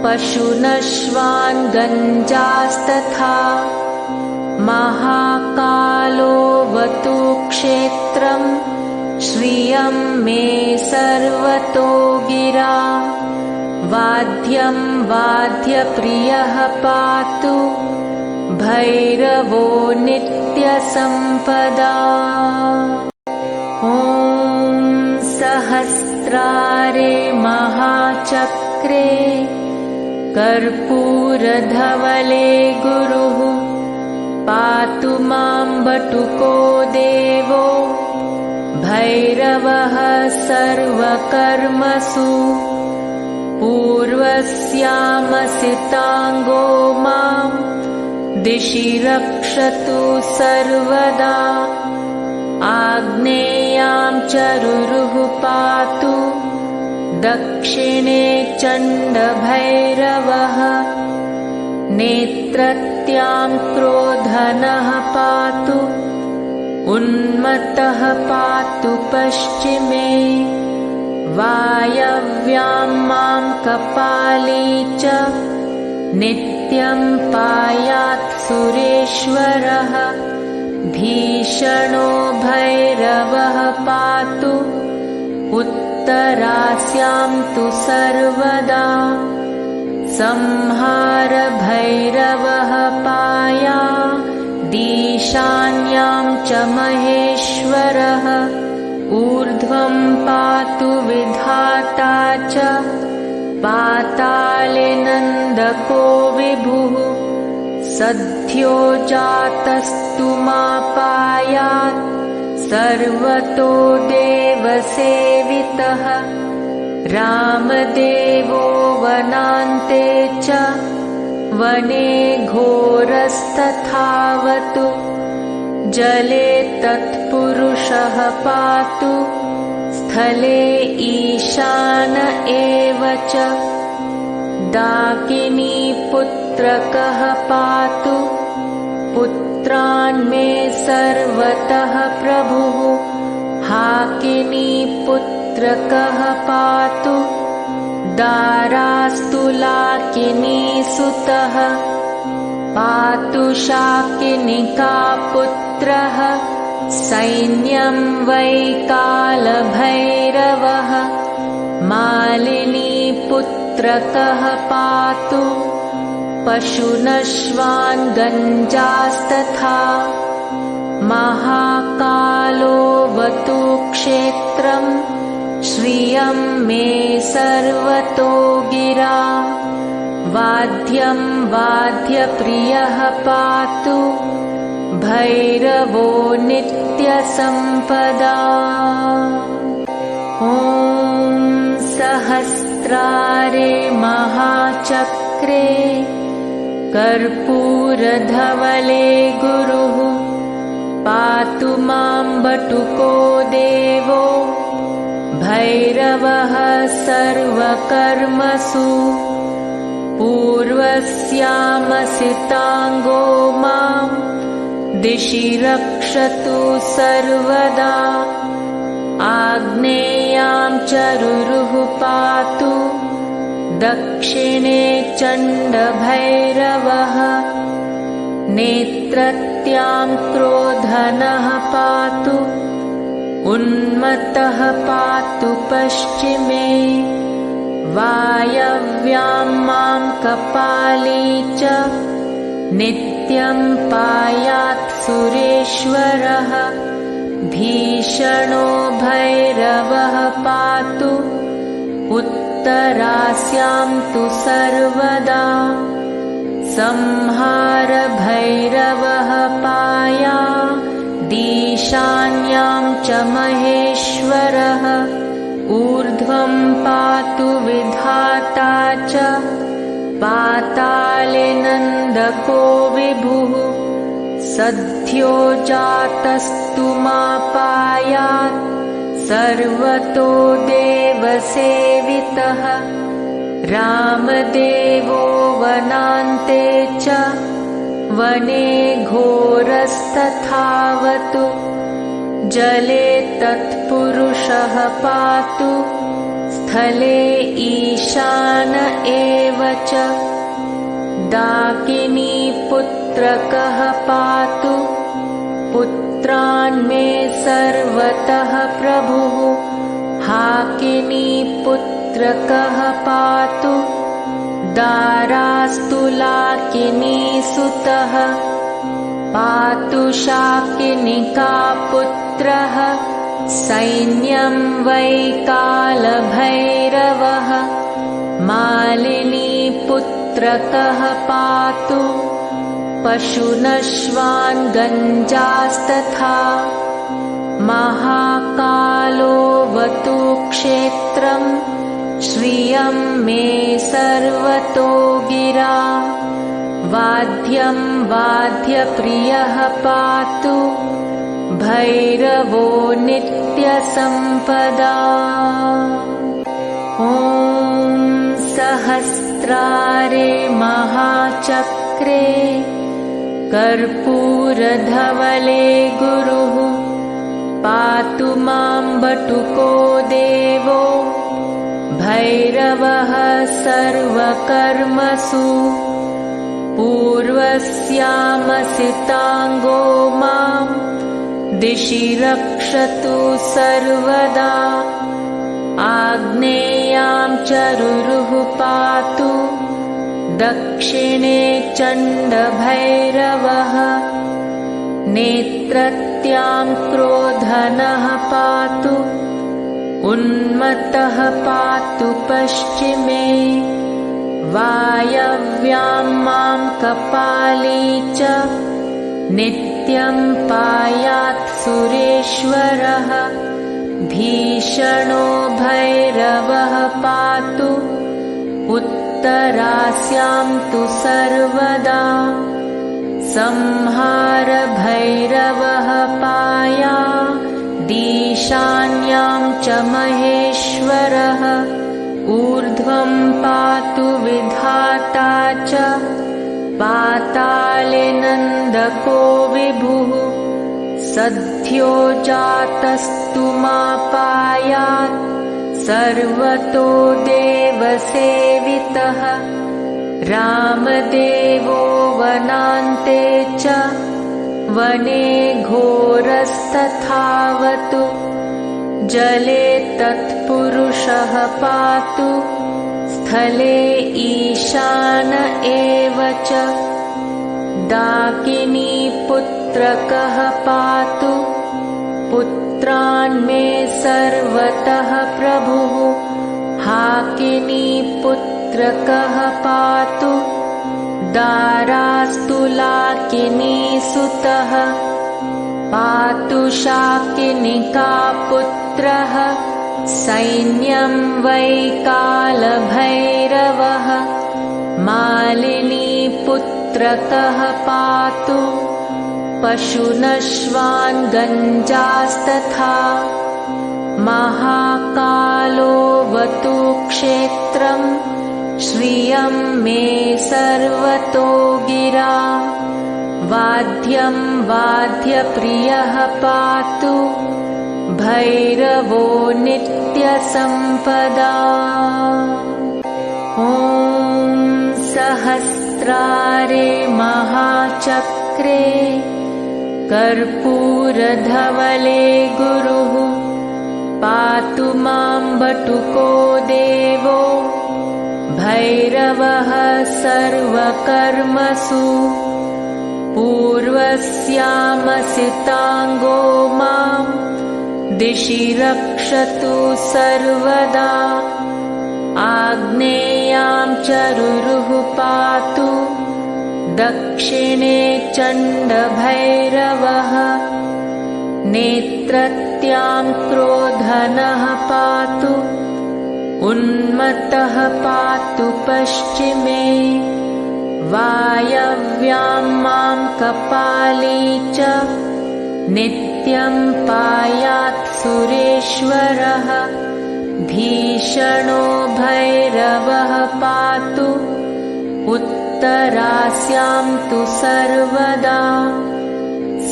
पशुनश्वान् गञ्जास्तथा महाकालोऽवतु क्षेत्रं श्रियं मे सर्वतो गिरा वाद्यं वाद्यप्रियः पातु भैरवो नित्यसम्पदा ॐ सहस्रारे महाचक्रे कर्पूरधवले गुरुः पातु मां बटुको देवो भैरवः सर्वकर्मसु पूर्वस्यामसिताङ्गो मां दिशि रक्षतु सर्वदा आग्नेयां चरुरुः पातु दक्षिणे चण्डभैरवः नेत्रत्यां क्रोधनः पातु उन्मत्तः पातु पश्चिमे वायव्यां मां कपाली च नित्यं पायात् सुरेश्वरः भीषणो भैरवः पातु उत्तरास्यां तु सर्वदा संहार भैरवः पाया ईशान्यां च महेश्वरः ऊर्ध्वं पातु विधाता च पाताले नन्दको विभुः सद्यो जातस्तु मापायात् सर्वतो देवसेवितः रामदेवो वनान्ते च वने घोरस्तथावतु जले तत्पुरुषः पातु स्थले ईशान एव च डाकिनी पुत्रकः पातु पुत्रान् मे सर्वतः प्रभुः हाकिनी पुत्रकः पातु दारास्तुलाकिनी सुतः पातु शाकिनिका पुत्रः सैन्यं वै कालभैरवः मालिनी पुत्रकः पातु पशुनश्वान् गञ्जास्तथा महाकालोऽवतु क्षेत्रं श्रियं मे सर्वतो गिरा। वाद्यं वाद्यप्रियः पातु भैरवो नित्यसम्पदा। ॐ सहस्रारे महाचक्रे कर्पूरधवले गुरुः पातु मां बटुको देवो भैरवः सर्वकर्मसु। पूर्वस्यामसिताङ्गो मां दिशि रक्षतु सर्वदा। आग्नेयां चरुरुः पातु दक्षिणे चण्डभैरवः। नेत्रत्यां क्रोधनः पातु उन्मत्तः पातु पश्चिमे। वायव्यां मां कपाली च नित्यं पायात् सुरेश्वरः। भीषणो भैरवः पातु उत्तरास्यां तु सर्वदा। संहार भैरवः पायादीशान्यां च महेश्वरः। ऊर्ध्वं पातु विधाता च पाताले नन्दको विभुः। सद्यो जातस्तु मापायात् सर्वतो देवसेवितः। रामदेवो वनान्ते च वने घोरस्तथावतु। जले तत्पुरुषः पातु स्थले ईशान एव च। डाकिनी पुत्रकः पातु पुत्रान् मे सर्वतः प्रभुः। हाकिनी पुत्रकः पातु दारास्तुलाकिनी सुतः। पातु शाकिनिका पुत्रः सैन्यं वै कालभैरवः। मालिनी पुत्रकः पातु पशुनश्वान् गञ्जास्तथा। महाकालोऽवतु क्षेत्रं श्रियं मे सर्वतो गिरा। वाद्यं वाद्यप्रियः पातु भैरवो नित्यसम्पदा। ॐ सहस्रारे महाचक्रे कर्पूरधवले गुरुः पातु मां बटुको देवो भैरवः सर्वकर्मसु। पूर्वस्यामसिताङ्गो मां दिशि रक्षतु सर्वदा। आग्नेयां चरुरुः पातु दक्षिणे चण्डभैरवः। नेत्रत्यां क्रोधनः पातु उन्मत्तः पातु पश्चिमे। वायव्यां मां कपाली च नित्यं पायात् सुरेश्वरः। भीषणो भैरवः पातु उत्तरास्यां तु सर्वदा। संहार भैरवः पायादीशान्यां च महेश्वरः। ऊर्ध्वं पातु विधाता च पाताले नन्दको विभुः। सद्यो जातस्तु मापायात् सर्वतो देवसेवितः। रामदेवो वनान्ते च वने घोरस्तथावतु। जले तत्पुरुषः पातु स्थले ईशान एव च। डाकिनी पुत्रकः पातु पुत्रान् मे सर्वतः प्रभुः हाकिनीपुत्रकः पातु दारास्तुलाकिनीसुतः पातु शाकिनिकापुत्रः सैन्यं वै कालभैरवः मालिनीपुत्रकः पातु पशुनश्वान् गञ्जास्तथा महाकालोऽवतु क्षेत्रं श्रियं मे सर्वतो गिरा वाद्यं वाद्यप्रियः पातु भैरवो नित्यसम्पदा। ॐ सहस्रारे महाचक्रे कर्पूरधवले गुरुः पातु मां बटुको देवो भैरवः सर्वकर्मसु पूर्वस्यामसिताङ्गो मां दिशि रक्षतु सर्वदा आग्नेयां चरुरुः पातु दक्षिणे चण्डभैरवः नेत्रत्यां क्रोधनः पातु उन्मत्तः पातु पश्चिमे वायव्यां मां कपाली च नित्यं पायात् सुरेश्वरः भीषणो भैरवः पातु उत्तरास्यां तु सर्वदा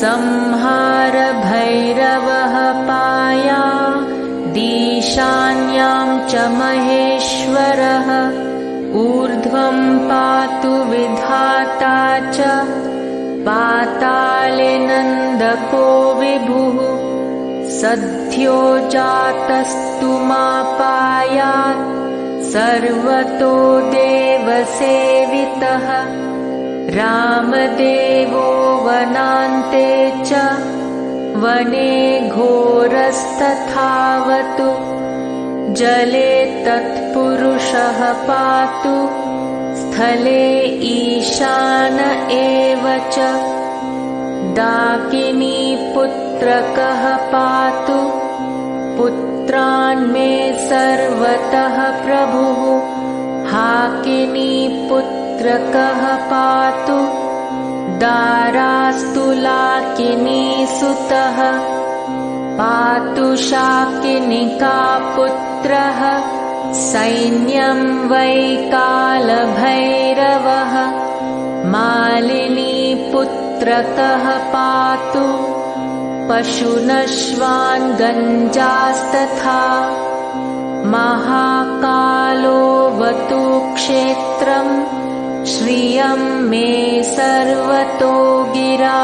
संहार भैरवः पायादीशान्यां च महेश्वरः ऊर्ध्वं पातु विधाता च पाताले नन्दको विभुः सद्यो जातस्तु मापायात् सर्वतो देवसेवितः रामदेवो वनान्ते च वने घोरस्तथावतु जले तत्पुरुषः पातु स्थले ईशान एव च दाकिनीपुत्रकः पातु पुत्रान् मे सर्वतः प्रभुः हाकिनीपुत्रकः पातु दारास्तुलाकिनीसुतः पातु शाकिनिकापुत्रः सैन्यं वै कालभैरवः मालिनीपुत्रकः पातु पशुनश्वान् गञ्जास्तथा महाकालोऽवतु क्षेत्रं श्रियं मे सर्वतो गिरा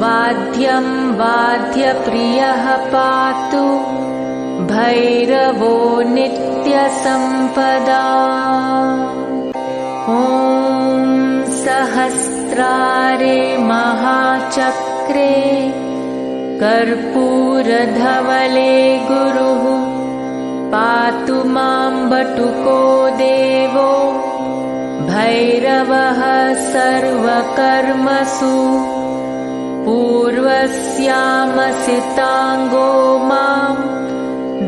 वाद्यं वाद्यप्रियः पातु भैरवो नित्यसम्पदा। ॐ सहस्रारे महाचक्रे कर्पूरधवले गुरुः पातु मां बटुको देवो भैरवः सर्वकर्मसु पूर्वस्यामसिताङ्गो मां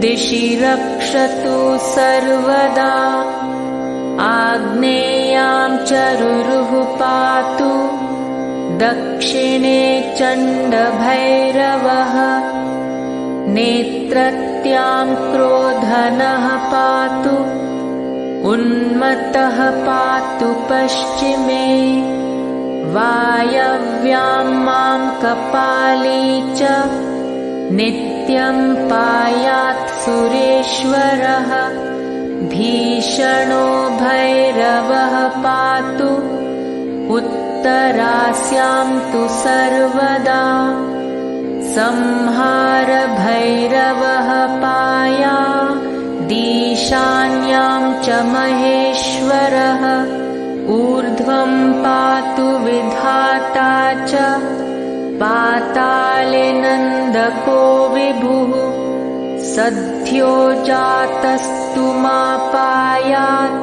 दिशि रक्षतु सर्वदा आग्नेयां चरुरुः पातु दक्षिणे चण्डभैरवः नेत्रत्यां क्रोधनः पातु उन्मत्तः पातु पश्चिमे वायव्यां मां कपाली च नित्यं पायात् सुरेश्वरः भीषणो भैरवः पातु उत्तरास्यां तु सर्वदा संहार भैरवः पायादीशान्यां च महेश्वरः ऊर्ध्वं पातु विधाता च पाताले नन्द नन्दको विभुः सद्यो जातस्तु मापायात्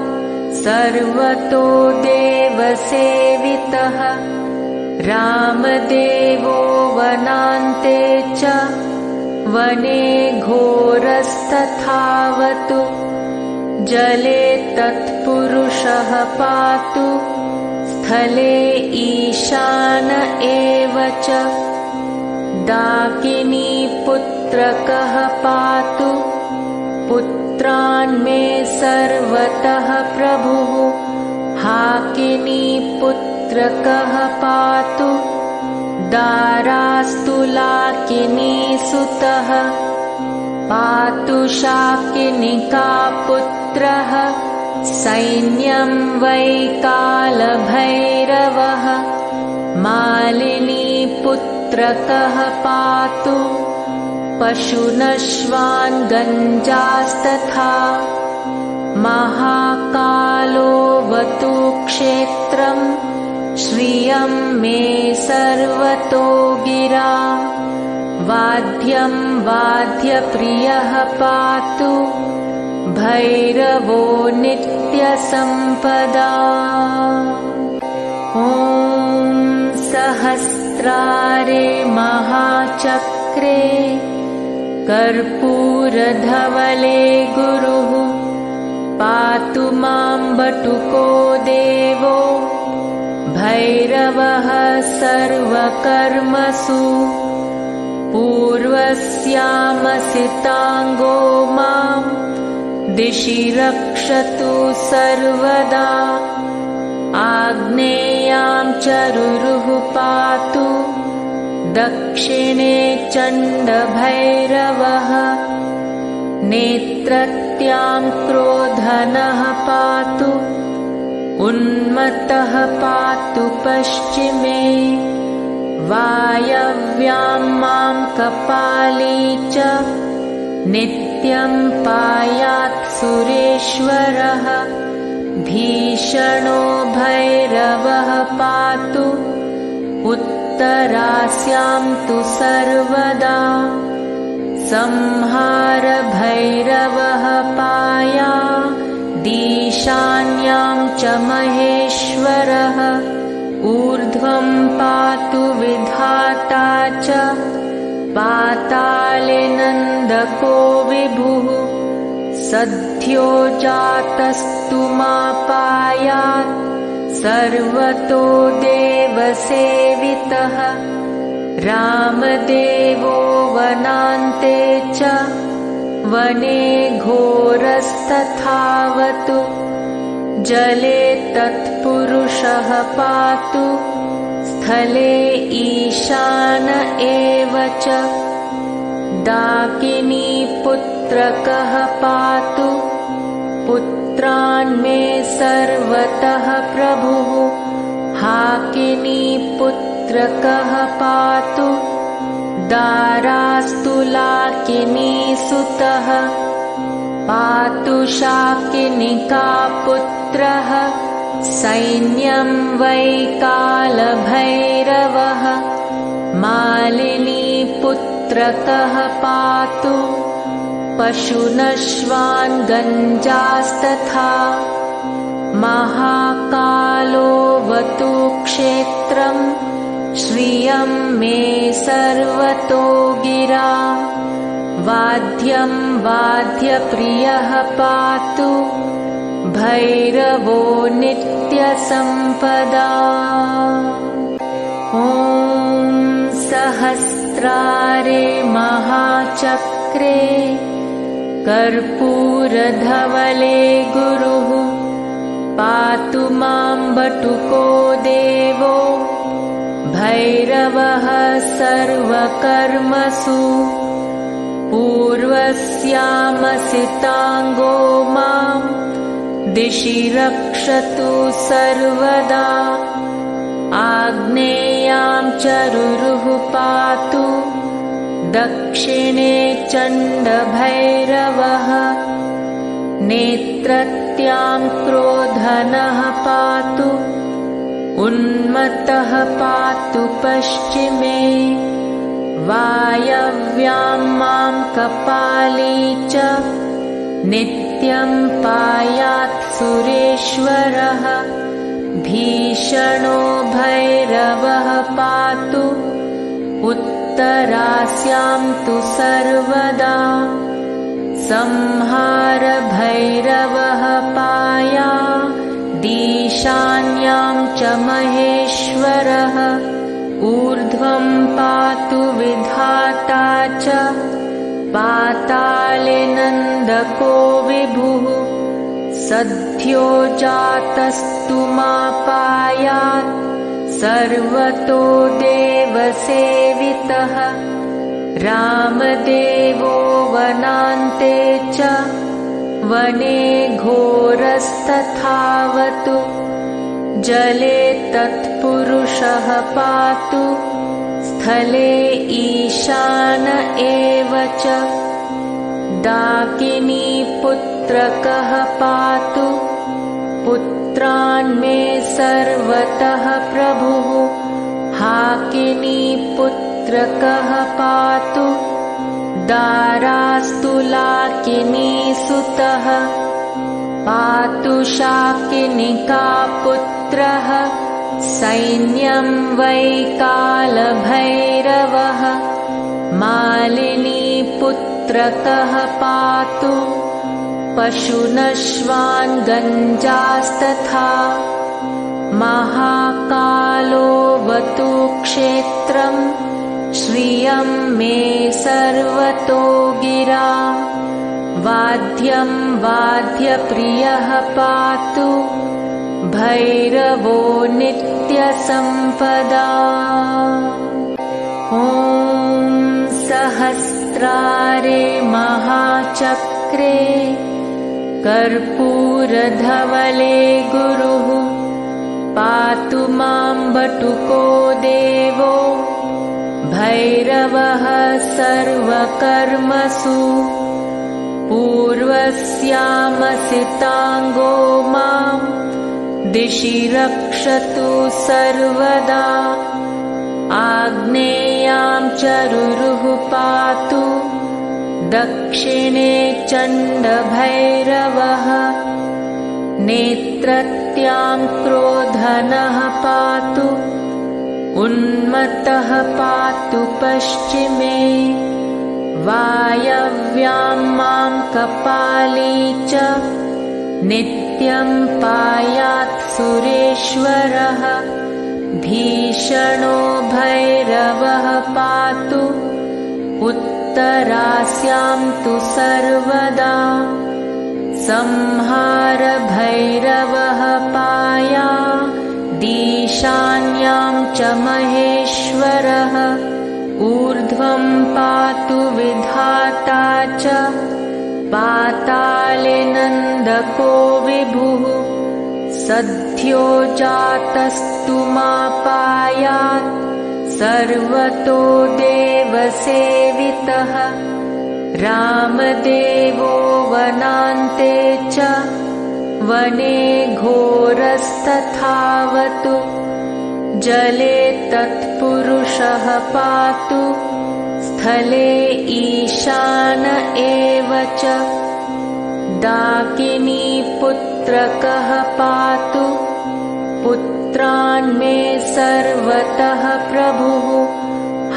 सर्वतो देवसेवितः रामदेवो वनान्ते च वने घोरस्तथावतु जले तत्पुरुषः पातु स्थले ईशान एव च डाकिनी पुत्रकः पातु पुत्रान् मे सर्वतः प्रभुः हाकिनी पुत्रकः पातु दारास्तु लाकिनी सुतः पातु शाकिनिका पुत्रः सैन्यं वै कालभैरवः मालिनी पुत्रकः पातु पशुनश्वान् गञ्जास्तथा महाकालोऽवतु क्षेत्रम् श्रियं मे सर्वतो गिरा वाद्यं वाद्यप्रियः पातु भैरवो नित्यसम्पदा ॐ सहस्रारे महाचक्रे कर्पूरधवले गुरुः पातु मां बटुको देवो भैरवः सर्वकर्मसु पूर्वस्यामसिताङ्गो मां दिशि रक्षतु सर्वदा आग्नेयां चरुरुः पातु दक्षिणे चण्डभैरवः नेत्रत्यां क्रोधनः पातु उन्मत्तः पातु पश्चिमे वायव्यां मां कपाली च नित्यं पायात् सुरेश्वरः भीषणो भैरवः पातु उत्तरास्यां तु सर्वदा संहार भैरवः पाया ईशान्यां च महेश्वरः ऊर्ध्वं पातु विधाता च पाताले नन्दको विभुः सद्यो जातस्तु मापायात् सर्वतो देवसेवितः रामदेवो वनान्ते च वने घोरस्तथावतु जले तत्पुरुषः पातु स्थले ईशान एव च डाकिनी पुत्रकः पातु पुत्रान् मे सर्वतः प्रभुः हाकिनी पुत्रकः पातु दारास्तु लाकिनी सुतः पातु शाकिनिका पुत्रः सैन्यं वै कालभैरवः मालिनी पुत्रकः पातु पशुनश्वान् गञ्जास्तथा महाकालोऽवतु क्षेत्रम् श्रियं मे सर्वतो गिरा वाद्यं वाद्यप्रियः पातु भैरवो नित्यसम्पदा ॐ सहस्रारे महाचक्रे कर्पूरधवले गुरुः पातु मां बटुको देवो भैरवः सर्वकर्मसु पूर्वस्यामसिताङ्गो मां दिशि रक्षतु सर्वदा आग्नेयां चरुरुः पातु दक्षिणे चण्डभैरवः नेत्रत्यां क्रोधनः पातु उन्मत्तः पातु पश्चिमे वायव्यां मां कपाली च नित्यं पायात् सुरेश्वरः भीषणो भैरवः पातु उत्तरास्यां तु सर्वदा संहार भैरवः पायादीशान्यां च महेश्वरः ऊर्ध्वं पातु विधाता च पाताले नन्दको विभुः सद्यो जातस्तु मापायात् सर्वतो देवसेवितः रामदेवो वनान्ते च वने घोरस्तथावतु जले तत्पुरुषः पातु स्थले ईशान एव च दाकिनी पुत्रकः पातु पुत्रान् मे सर्वतः प्रभुः हाकिनी पुत्रकः पातु दारास्तु लाकिनी सुतः पातु शाकिनिका पुत्रः सैन्यं वै कालभैरवः मालिनी पुत्रकः पातु पशुनश्वान् गञ्जास्तथा महाकालोऽवतु क्षेत्रं श्रियं मे सर्वतो गिरा वाद्यं वाद्यप्रियः पातु भैरवो नित्यसम्पदा ॐ सहस्रारे महाचक्रे कर्पूरधवले गुरुः पातु मां बटुको देवो भैरवः सर्वकर्मसु पूर्वस्यामसिताङ्गो मां दिशि रक्षतु सर्वदा आग्नेयां चरुरुः पातु दक्षिणे चण्डभैरवः नेत्रत्यां क्रोधनः पातु उन्मत्तः पातु पश्चिमे वायव्यां मां कपाली च नित्यं पायात् सुरेश्वरः भीषणो भैरवः पातु उत्तरास्यां तु सर्वदा संहार भैरवः पायादीशान्यां च महेश्वरः ऊर्ध्वं पातु विधाता च पाताले नन्दको विभुः सद्यो जातस्तु मापायात् सर्वतो देवसेवितः रामदेवो वनान्ते च वने घोरस्तथावतु जले तत्पुरुषः पातु स्थले ईशान एव च दाकिनी पुत्रकः पातु पुत्रान् मे सर्वतः प्रभुः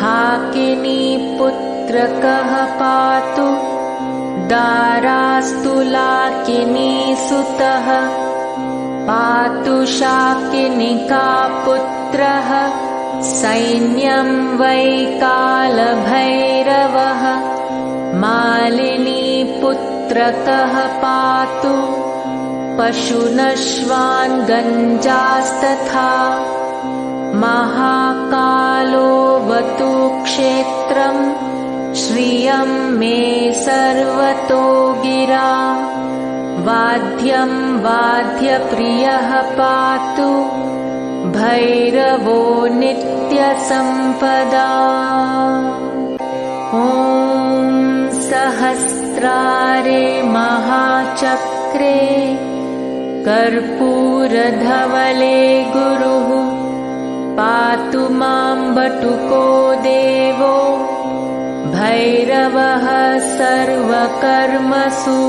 हाकिनी पुत्रकः पातु दारास्तु लाकिनी सुतः पातु शाकिनिका पुत्रः सैन्यं वै कालभैरवः मालिनी पुत्रकः पातु पशुनश्वान् गञ्जास्तथा महाकालोऽवतु क्षेत्रं श्रियं मे सर्वतो गिरा वाद्यं वाद्यप्रियः पातु भैरवो नित्यसम्पदा ॐ सहस्रारे महाचक्रे कर्पूरधवले गुरुः पातु मां बटुको देवो भैरवः सर्वकर्मसु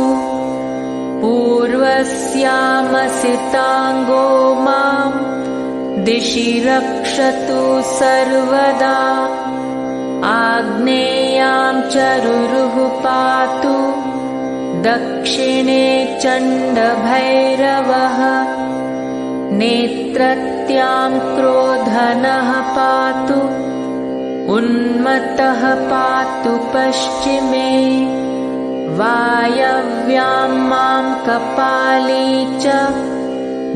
पूर्वस्यामसिताङ्गो मां दिशि रक्षतु सर्वदा आग्नेयां चरुरुः पातु दक्षिणे चण्डभैरवः नेत्रत्यां क्रोधनः पातु उन्मत्तः पातु पश्चिमे वायव्यां मां कपाली च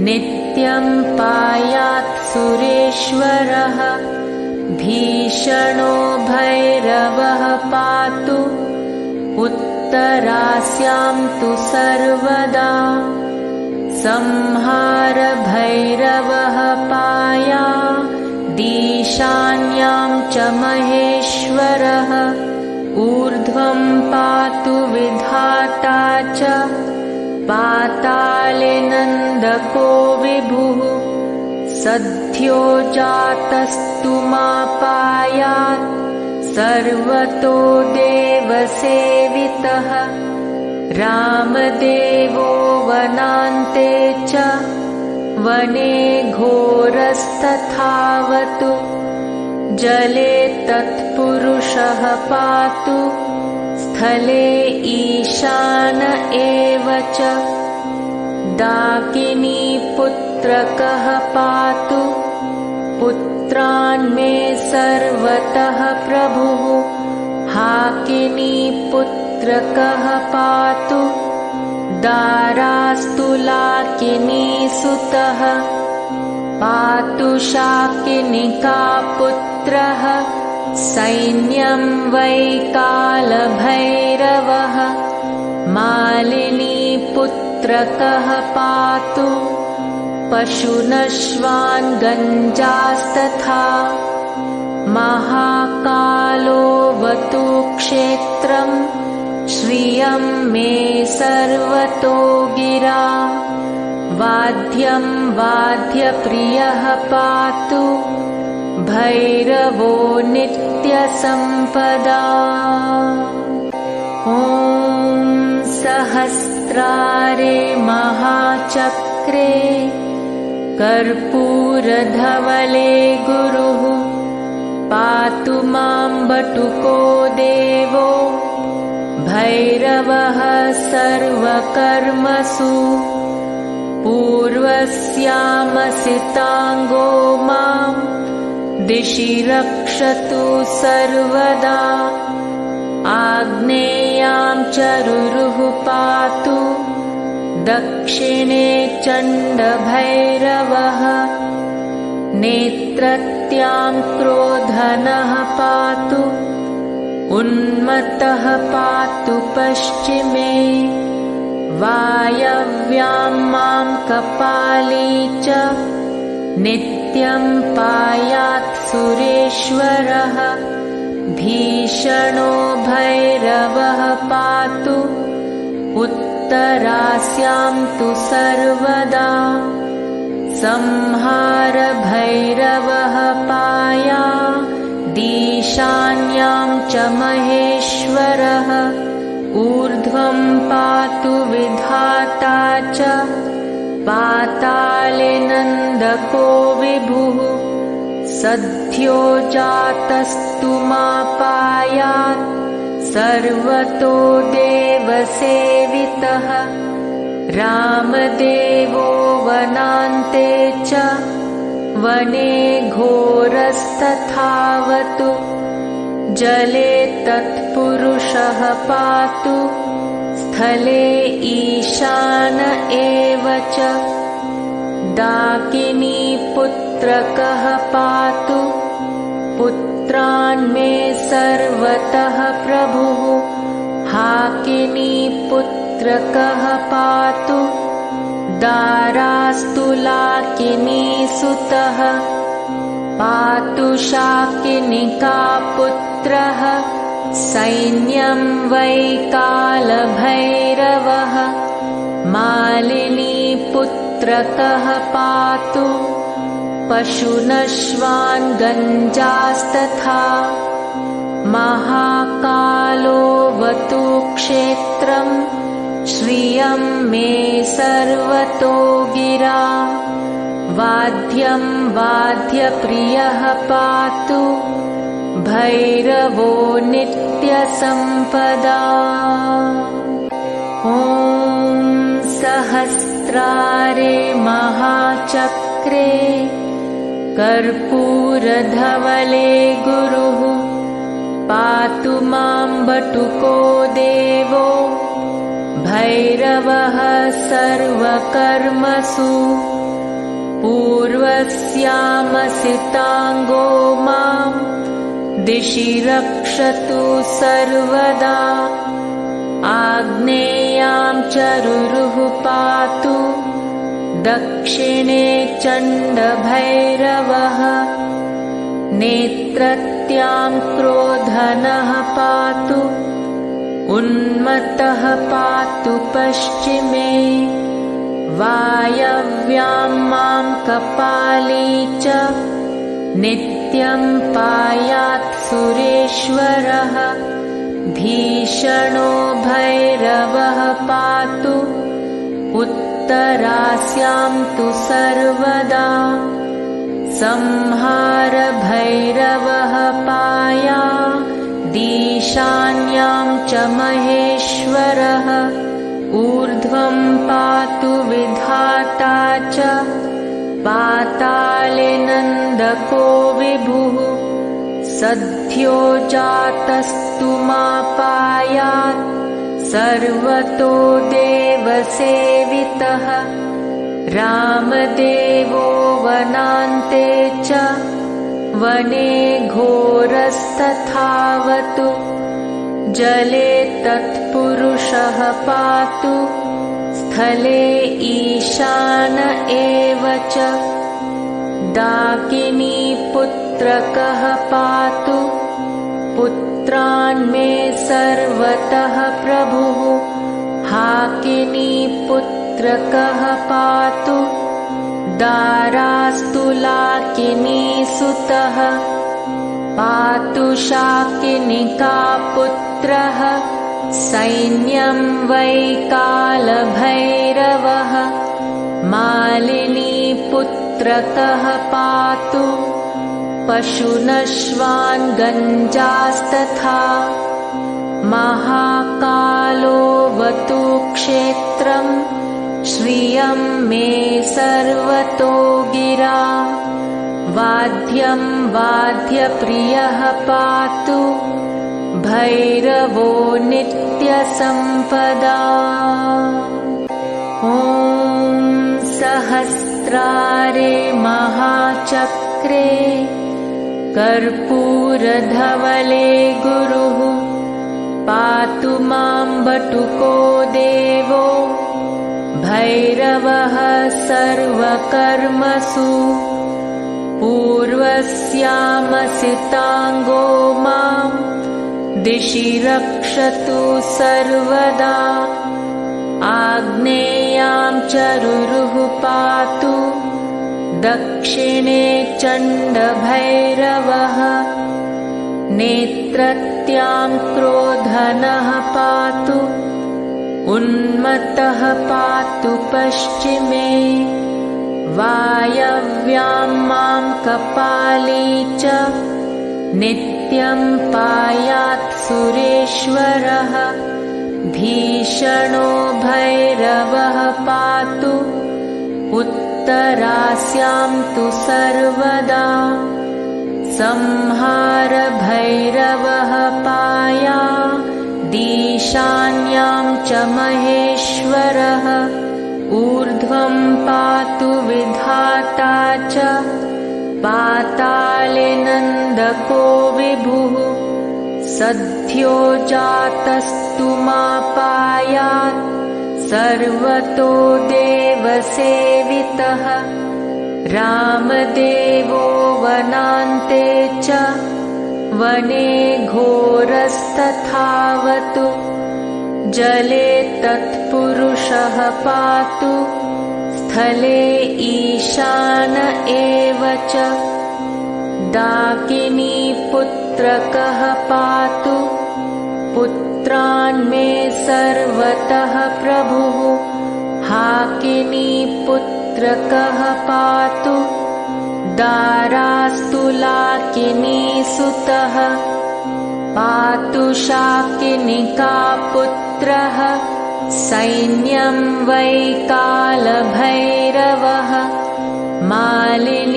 नित्यं पायात् सुरेश्वरः भीषणो भैरवः पातु उत्तरास्यां तु सर्वदा संहार भैरवः पाया ईशान्यां च महेश्वरः ऊर्ध्वं पातु विधाता च पाताले नन्दको विभुः सद्यो जातस्तु मापायात् सर्वतो देवसेवितः रामदेवो वनान्ते च वने घोरस्तथावतु जले तत्पुरुषः पातु स्थले ईशान एव च डाकिनीपुत्रकः पातु पुत्रान् मे सर्वतः प्रभुः हाकिनीपुत्रकः पातु दारास्तुलाकिनीसुतः पातु शाकिनिकापुत्रः सैन्यं वै कालभैरवः मालिनीपुत्रकः पातु पशुनश्वान् गञ्जास्तथा महाकालोऽवतु क्षेत्रं श्रियं मे सर्वतो गिरा वाद्यं वाद्यप्रियः पातु भैरवो नित्यसम्पदा ॐ सहस्रारे महाचक्रे कर्पूरधवले गुरुः पातु मां बटुको देवो भैरवः सर्वकर्मसु पूर्वस्यामसिताङ्गो मां दिशि रक्षतु सर्वदा आग्नेयां चरुरुः पातु दक्षिणे चण्डभैरवः नेत्रत्यां क्रोधनः पातु उन्मत्तः पातु पश्चिमे वायव्यां मां कपाली च नित्यं पायात् सुरेश्वरः भीषणो भैरवः पातु उत्तरास्यां तु सर्वदा संहार भैरवः पाया ईशान्यां च महेश्वरः ऊर्ध्वं पातु विधाता च पाताले नन्दको विभुः सद्यो जातस्तु मापायात् सर्वतो देवसेवितः रामदेवो वनान्ते च वने घोरस्तथावतु जले तत्पुरुषः पातु स्थले ईशान एव च डाकिनीपुत्रकः पातु पुत्रान् मे सर्वतः प्रभुः हाकिनीपुत्रकः पातु दारास्तुलाकिनीसुतः पातु शाकिनिकापुत्रः सैन्यं वै कालभैरवः मालिनीपुत्रकः पातु पशुनश्वान् गञ्जास्तथा महाकाल महाकालोऽवतु क्षेत्रम् श्रियं मे सर्वतो गिरा वाद्यं वाद्यप्रियः पातु भैरवो नित्यसम्पदा। ॐ सहस्रारे महाचक्रे कर्पूरधवले गुरुः पातु मां बटुको देवो भैरवः सर्वकर्मसु पूर्वस्यामसिताङ्गो मां दिशि रक्षतु सर्वदा आग्नेयां चरुरुः पातु दक्षिणे चण्डभैरवः नेत्रत्यां क्रोधनः पातु उन्मत्तः पातु पश्चिमे वायव्यां मां कपाली च नित्यं पायात् सुरेश्वरः भीषणो भैरवः पातु उत्तरास्यां तु सर्वदा संहार भैरवः पायादीशान्यां च महेश्वरः ऊर्ध्वं पातु विधाता च पाताले नन्दको विभुः सद्यो जातस्तु मापायात् सर्वतो देवसेवितः रामदेवो वनान्ते च वने घोरस्तथावतु जले तत्पुरुषः पातु स्थले ईशान एव च डाकिनी पुत्रकः पातु पुत्रान् मे सर्वतः प्रभुः हाकिनी पुत्रकः पातु दारास्तु लाकिनी सुतः पातु शाकिनिका पुत्रः सैन्यं वै कालभैरवः मालिनी पुत्रकः पातु पशुनश्वान् गञ्जास्तथा महाकालोऽवतु क्षेत्रम् श्रियं मे सर्वतो गिरा वाद्यं वाद्यप्रियः पातु भैरवो नित्यसम्पदा। ॐ सहस्रारे महाचक्रे कर्पूरधवले गुरुः पातु मां बटुको देवो भैरवः सर्वकर्मसु पूर्वस्यामसिताङ्गो मां दिशि रक्षतु सर्वदा आग्नेयां चरुरुः पातु दक्षिणे चण्डभैरवः नेत्रत्यां क्रोधनः पातु उन्मत्तः पातु पश्चिमे वायव्यां मां कपाली च नित्यं पायात् सुरेश्वरः भीषणो भैरवः पातु उत्तरास्यां तु सर्वदा संहार भैरवः पायादीशान्यां च महेश्वरः ऊर्ध्वं पातु विधाता च पाताले नन्दको विभुः सद्यो जातस्तु मापायात् सर्वतो देवसेवितः रामदेवो वनान्ते च वने घोरस्तथावतु जले तत्पुरुषः पातु स्थले ईशान एव च डाकिनी पुत्रकः पातु पुत्रान् मे सर्वतः प्रभुः हाकिनीपुत्रकः पातु दारास्तुलाकिनीसुतः पातु शाकिनिकापुत्रः सैन्यं वै कालभैरवः मालिनीपुत्रकः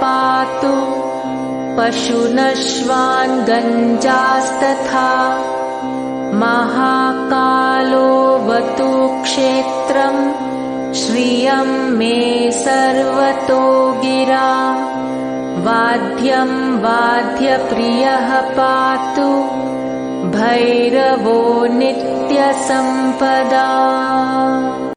पातु पशुनश्वान् गञ्जास्तथा महाकालोऽवतु क्षेत्रं श्रियं मे सर्वतो गिरा वाद्यं वाद्यप्रियः पातु भैरवो नित्यसम्पदा।